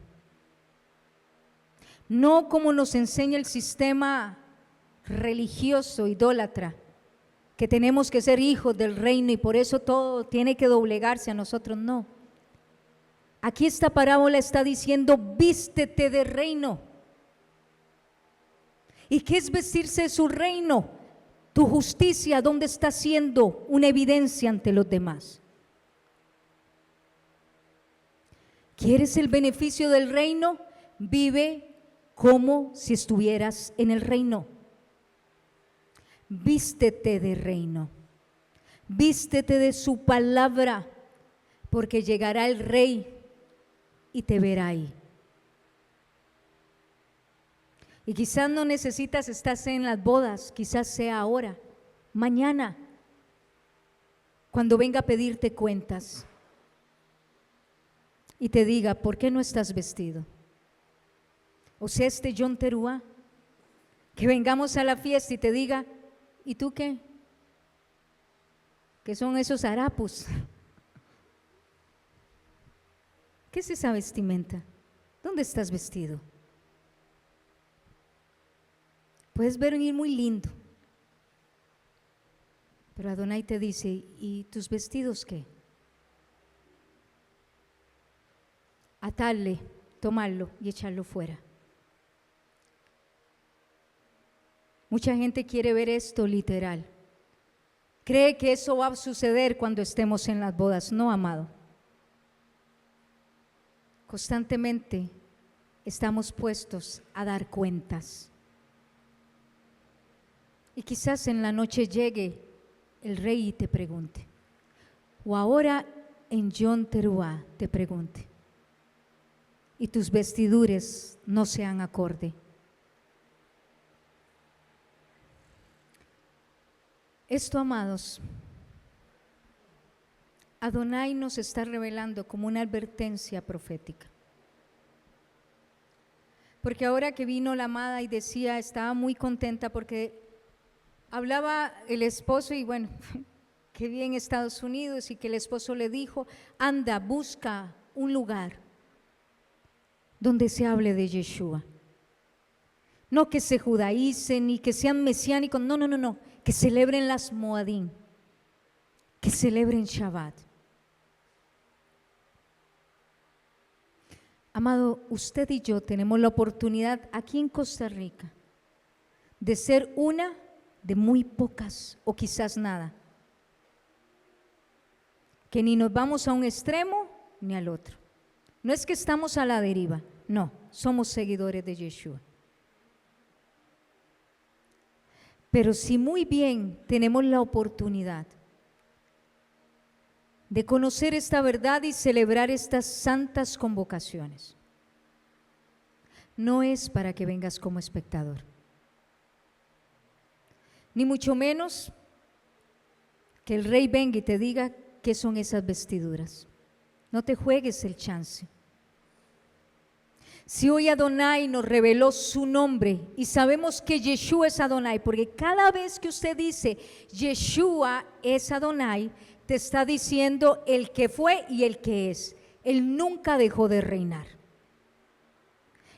no como nos enseña el sistema religioso idólatra, que tenemos que ser hijos del reino y por eso todo tiene que doblegarse a nosotros. No, aquí esta parábola está diciendo vístete de reino. ¿Y qué es vestirse de su reino? Tu justicia, ¿dónde está siendo una evidencia ante los demás? ¿Quieres el beneficio del reino? Vive como si estuvieras en el reino. Vístete de reino. Vístete de su palabra, porque llegará el rey y te verá ahí. Y quizás no necesitas estar en las bodas, quizás sea ahora, mañana, cuando venga a pedirte cuentas y te diga, ¿por qué no estás vestido? O sea, este Yom Teruá, que vengamos a la fiesta y te diga, ¿y tú qué? ¿Qué son esos harapos? ¿Qué es esa vestimenta? ¿Dónde estás vestido? Puedes venir muy lindo, pero Adonai te dice, ¿y tus vestidos qué? Atarle, tomarlo y echarlo fuera. Mucha gente quiere ver esto literal. Cree que eso va a suceder cuando estemos en las bodas. No, amado. Constantemente estamos puestos a dar cuentas. Y quizás en la noche llegue el rey y te pregunte, o ahora en Yom Teruá te pregunte, y tus vestiduras no sean acorde. Esto, amados, Adonai nos está revelando como una advertencia profética. Porque ahora que vino la amada y decía, estaba muy contenta porque hablaba el esposo y bueno, que vive en Estados Unidos y que el esposo le dijo, anda, busca un lugar donde se hable de Yeshua. No que se judaicen ni que sean mesiánicos, no, que celebren las Moadim, que celebren Shabbat. Amado, usted y yo tenemos la oportunidad aquí en Costa Rica de ser una de muy pocas o quizás nada, que ni nos vamos a un extremo ni al otro. No es que estamos a la deriva, no, somos seguidores de Yeshua. Pero si muy bien tenemos la oportunidad de conocer esta verdad y celebrar estas santas convocaciones, no es para que vengas como espectador, ni mucho menos que el rey venga y te diga qué son esas vestiduras. No te juegues el chance. Si hoy Adonai nos reveló su nombre y sabemos que Yeshua es Adonai, porque cada vez que usted dice Yeshua es Adonai, te está diciendo el que fue y el que es. Él nunca dejó de reinar.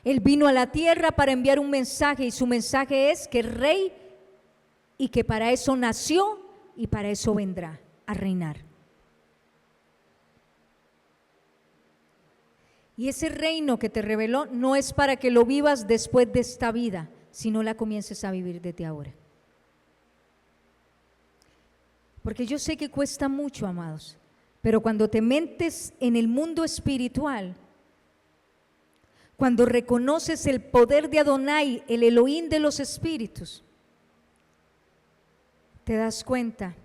Él vino a la tierra para enviar un mensaje y su mensaje es que es rey y que para eso nació y para eso vendrá a reinar. Y ese reino que te reveló no es para que lo vivas después de esta vida, sino la comiences a vivir desde ahora. Porque yo sé que cuesta mucho, amados, pero cuando te metes en el mundo espiritual, cuando reconoces el poder de Adonai, el Elohim de los espíritus, te das cuenta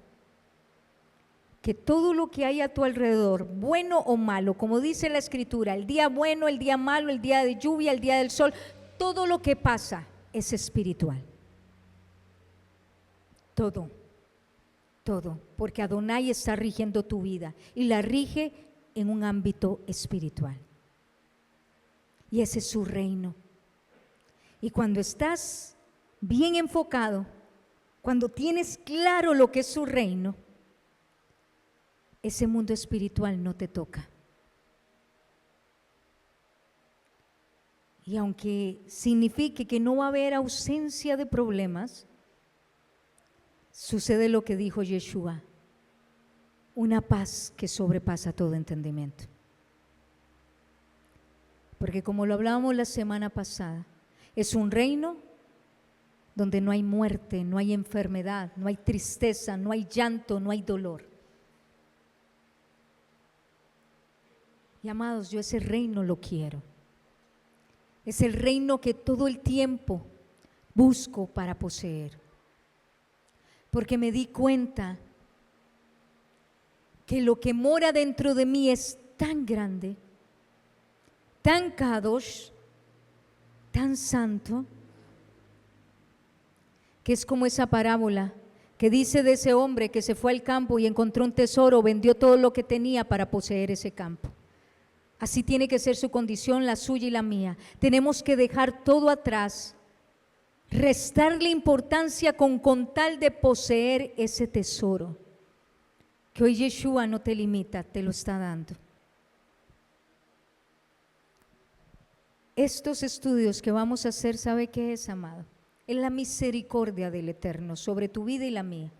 que todo lo que hay a tu alrededor, bueno o malo, como dice la Escritura, el día bueno, el día malo, el día de lluvia, el día del sol, todo lo que pasa es espiritual. Todo, porque Adonai está rigiendo tu vida y la rige en un ámbito espiritual. Y ese es su reino. Y cuando estás bien enfocado, cuando tienes claro lo que es su reino, ese mundo espiritual no te toca. Y aunque signifique que no va a haber ausencia de problemas, sucede lo que dijo Yeshua, una paz que sobrepasa todo entendimiento. Porque como lo hablábamos la semana pasada, es un reino donde no hay muerte, no hay enfermedad, no hay tristeza, no hay llanto, no hay dolor. Y amados, yo ese reino lo quiero. Es el reino que todo el tiempo busco para poseer. Porque me di cuenta que lo que mora dentro de mí es tan grande, tan kadosh, tan santo, que es como esa parábola que dice de ese hombre que se fue al campo y encontró un tesoro, vendió todo lo que tenía para poseer ese campo. Así tiene que ser su condición, la suya y la mía. Tenemos que dejar todo atrás, restarle importancia con tal de poseer ese tesoro, que hoy Yeshua no te limita, te lo está dando. Estos estudios que vamos a hacer, ¿sabe qué es, amado? Es la misericordia del Eterno sobre tu vida y la mía.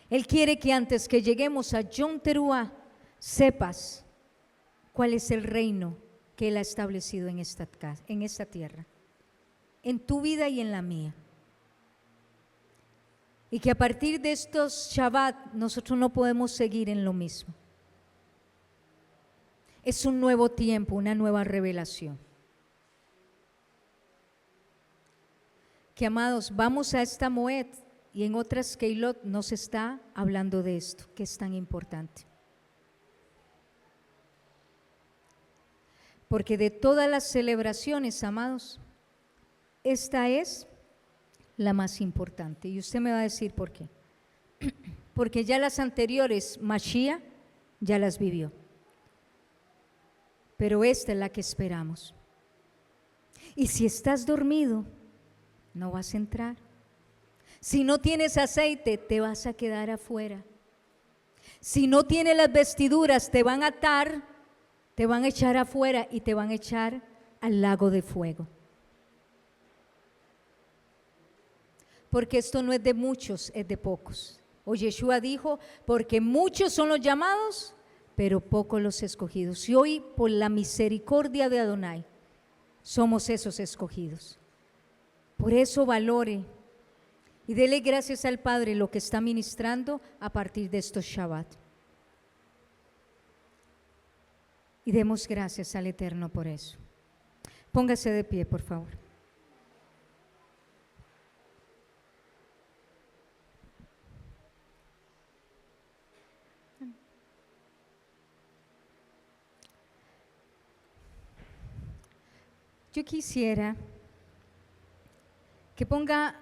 Él quiere que antes que lleguemos a Yom Teruah, sepas cuál es el reino que Él ha establecido en esta tierra, en tu vida y en la mía. Y que a partir de estos Shabbat nosotros no podemos seguir en lo mismo. Es un nuevo tiempo, una nueva revelación. Que, amados, vamos a esta Moed y en otras Keilot no se está hablando de esto, que es tan importante. Porque de todas las celebraciones, amados, esta es la más importante. Y usted me va a decir por qué. Porque ya las anteriores, Mashiach, ya las vivió. Pero esta es la que esperamos. Y si estás dormido, no vas a entrar. Si no tienes aceite, te vas a quedar afuera. Si no tienes las vestiduras, te van a atar, te van a echar afuera y te van a echar al lago de fuego. Porque esto no es de muchos, es de pocos. O Yeshua dijo, porque muchos son los llamados, pero pocos los escogidos. Y hoy, por la misericordia de Adonai, somos esos escogidos. Por eso valore y dele gracias al Padre lo que está ministrando a partir de estos Shabbat. Y demos gracias al Eterno por eso. Póngase de pie, por favor. Yo quisiera que ponga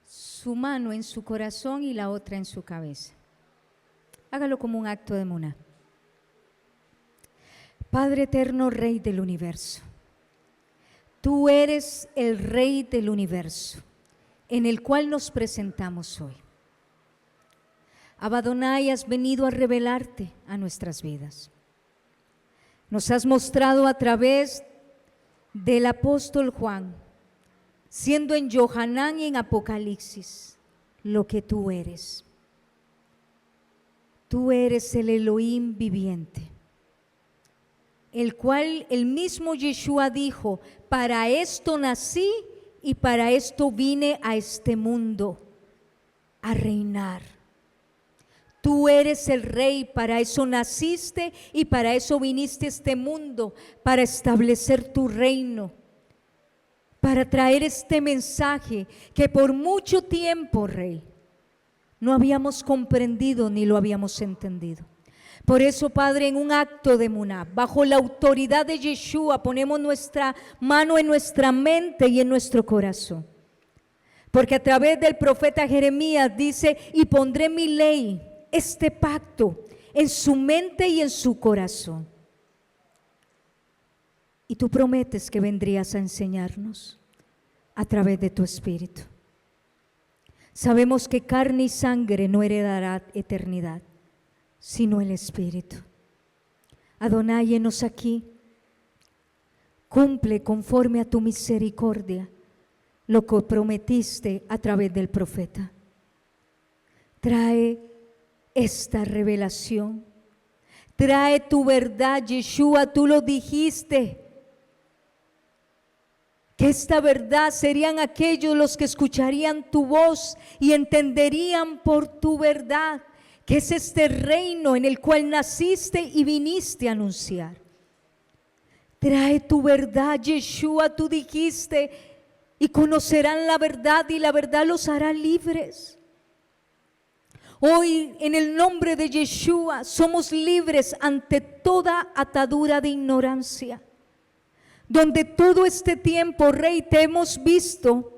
su mano en su corazón y la otra en su cabeza. Hágalo como un acto de emuná. Padre eterno, Rey del universo, tú eres el Rey del universo, en el cual nos presentamos hoy. Abba Adonai, has venido a revelarte a nuestras vidas. Nos has mostrado a través del apóstol Juan, siendo en Yohanan y en Apocalipsis, lo que tú eres. Tú eres el Elohim viviente, el cual el mismo Yeshua dijo, para esto nací y para esto vine a este mundo, a reinar. Tú eres el Rey, para eso naciste y para eso viniste a este mundo, para establecer tu reino, para traer este mensaje que por mucho tiempo, Rey, no habíamos comprendido ni lo habíamos entendido. Por eso, Padre, en un acto de emuná, bajo la autoridad de Yeshua, ponemos nuestra mano en nuestra mente y en nuestro corazón. Porque a través del profeta Jeremías dice, y pondré mi ley, este pacto, en su mente y en su corazón. Y tú prometes que vendrías a enseñarnos a través de tu Espíritu. Sabemos que carne y sangre no heredará eternidad, sino el Espíritu. Adonai, henos aquí, cumple conforme a tu misericordia lo que prometiste a través del profeta. Trae esta revelación, trae tu verdad, Yeshua, tú lo dijiste, que esta verdad serían aquellos los que escucharían tu voz y entenderían por tu verdad, que es este reino en el cual naciste y viniste a anunciar. Trae tu verdad, Yeshua, tú dijiste, y conocerán la verdad y la verdad los hará libres. Hoy, en el nombre de Yeshua, somos libres ante toda atadura de ignorancia, donde todo este tiempo, Rey, te hemos visto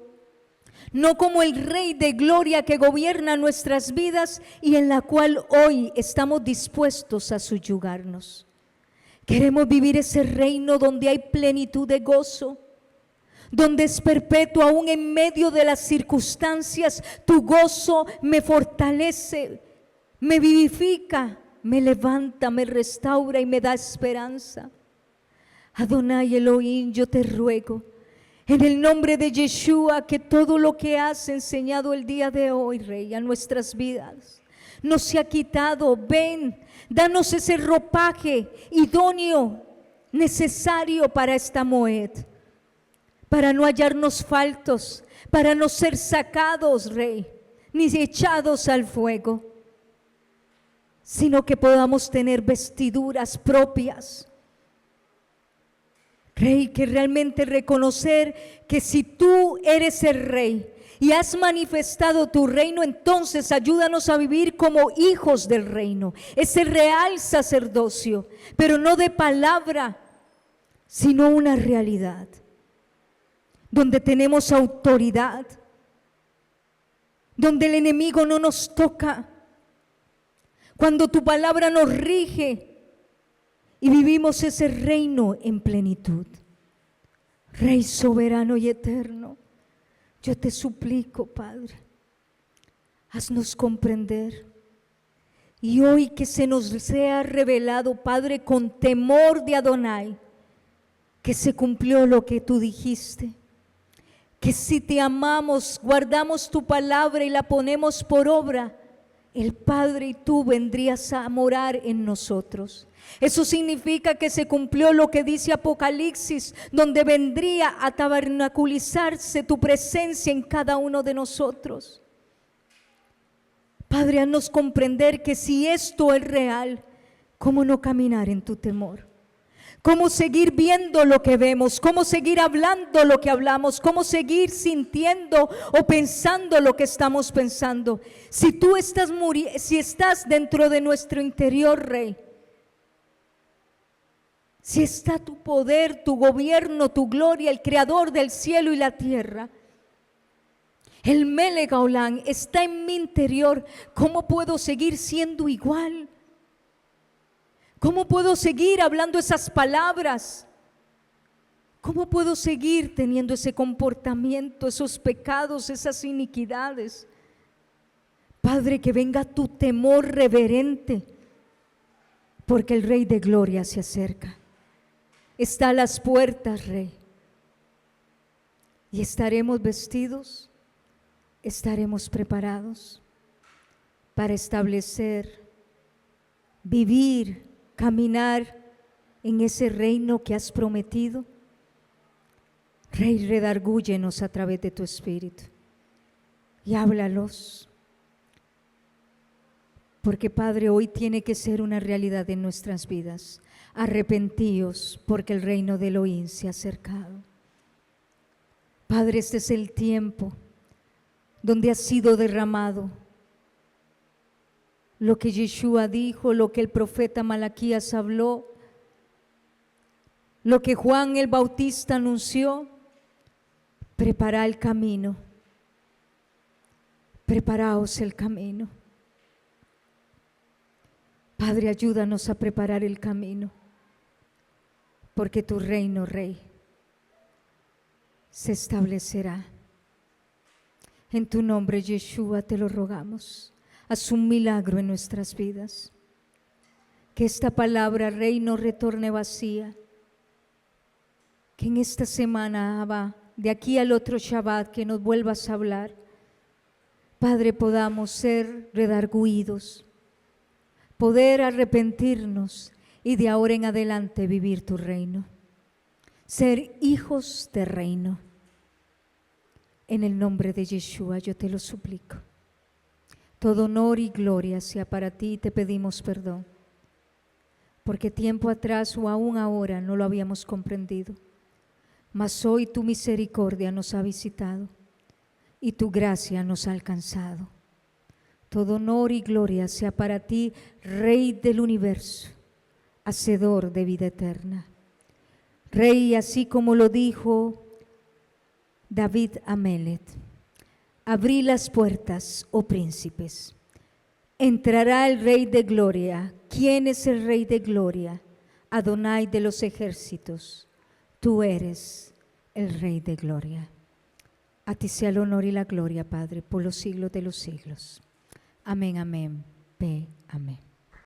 no como el Rey de gloria que gobierna nuestras vidas y en la cual hoy estamos dispuestos a subyugarnos. Queremos vivir ese reino donde hay plenitud de gozo, donde es perpetuo aún en medio de las circunstancias. Tu gozo me fortalece, me vivifica, me levanta, me restaura y me da esperanza. Adonai Elohim, yo te ruego, en el nombre de Yeshua, que todo lo que has enseñado el día de hoy, Rey, a nuestras vidas, no se ha quitado. Ven, danos ese ropaje idóneo, necesario para esta Moed, para no hallarnos faltos, para no ser sacados, Rey, ni echados al fuego, sino que podamos tener vestiduras propias. Rey, que realmente reconocer que si tú eres el Rey y has manifestado tu reino, entonces ayúdanos a vivir como hijos del reino, ese real sacerdocio, pero no de palabra, sino una realidad, donde tenemos autoridad, donde el enemigo no nos toca, cuando tu palabra nos rige y vivimos ese reino en plenitud. Rey soberano y eterno, yo te suplico, Padre, haznos comprender. Y hoy que se nos sea revelado, Padre, con temor de Adonai, que se cumplió lo que tú dijiste, que si te amamos, guardamos tu palabra y la ponemos por obra, el Padre y tú vendrías a morar en nosotros. Eso significa que se cumplió lo que dice Apocalipsis, donde vendría a tabernaculizarse tu presencia en cada uno de nosotros. Padre, haznos comprender que si esto es real, ¿cómo no caminar en tu temor? ¿Cómo seguir viendo lo que vemos? ¿Cómo seguir hablando lo que hablamos? ¿Cómo seguir sintiendo o pensando lo que estamos pensando? Si tú estás si estás dentro de nuestro interior, Rey, si está tu poder, tu gobierno, tu gloria, el creador del cielo y la tierra, el Melech Haolam está en mi interior, ¿cómo puedo seguir siendo igual? ¿Cómo puedo seguir hablando esas palabras? ¿Cómo puedo seguir teniendo ese comportamiento, esos pecados, esas iniquidades? Padre, que venga tu temor reverente, porque el Rey de Gloria se acerca. Está a las puertas, Rey. Y estaremos vestidos, estaremos preparados para establecer, vivir, caminar en ese reino que has prometido. Rey, redargúyenos a través de tu Espíritu y háblalos, porque Padre, hoy tiene que ser una realidad en nuestras vidas. Arrepentíos, porque el reino de Elohim se ha acercado. Padre, este es el tiempo donde ha sido derramado lo que Yeshua dijo, lo que el profeta Malaquías habló, lo que Juan el Bautista anunció. Prepara el camino, preparaos el camino. Padre, ayúdanos a preparar el camino, porque tu reino, Rey, se establecerá. En tu nombre, Yeshua, te lo rogamos. Haz un milagro en nuestras vidas. Que esta palabra, Rey, no retorne vacía. Que en esta semana, Abba, de aquí al otro Shabbat, que nos vuelvas a hablar, Padre, podamos ser redargüidos, poder arrepentirnos y de ahora en adelante vivir tu reino. Ser hijos de reino. En el nombre de Yeshua yo te lo suplico. Todo honor y gloria sea para ti y te pedimos perdón, porque tiempo atrás o aún ahora no lo habíamos comprendido, mas hoy tu misericordia nos ha visitado y tu gracia nos ha alcanzado. Todo honor y gloria sea para ti, Rey del universo, hacedor de vida eterna. Rey, así como lo dijo David Amelech, Abrí las puertas, oh príncipes. Entrará el Rey de Gloria. ¿Quién es el Rey de Gloria? Adonai de los ejércitos. Tú eres el Rey de Gloria. A ti sea el honor y la gloria, Padre, por los siglos de los siglos. Amén, amén, amén.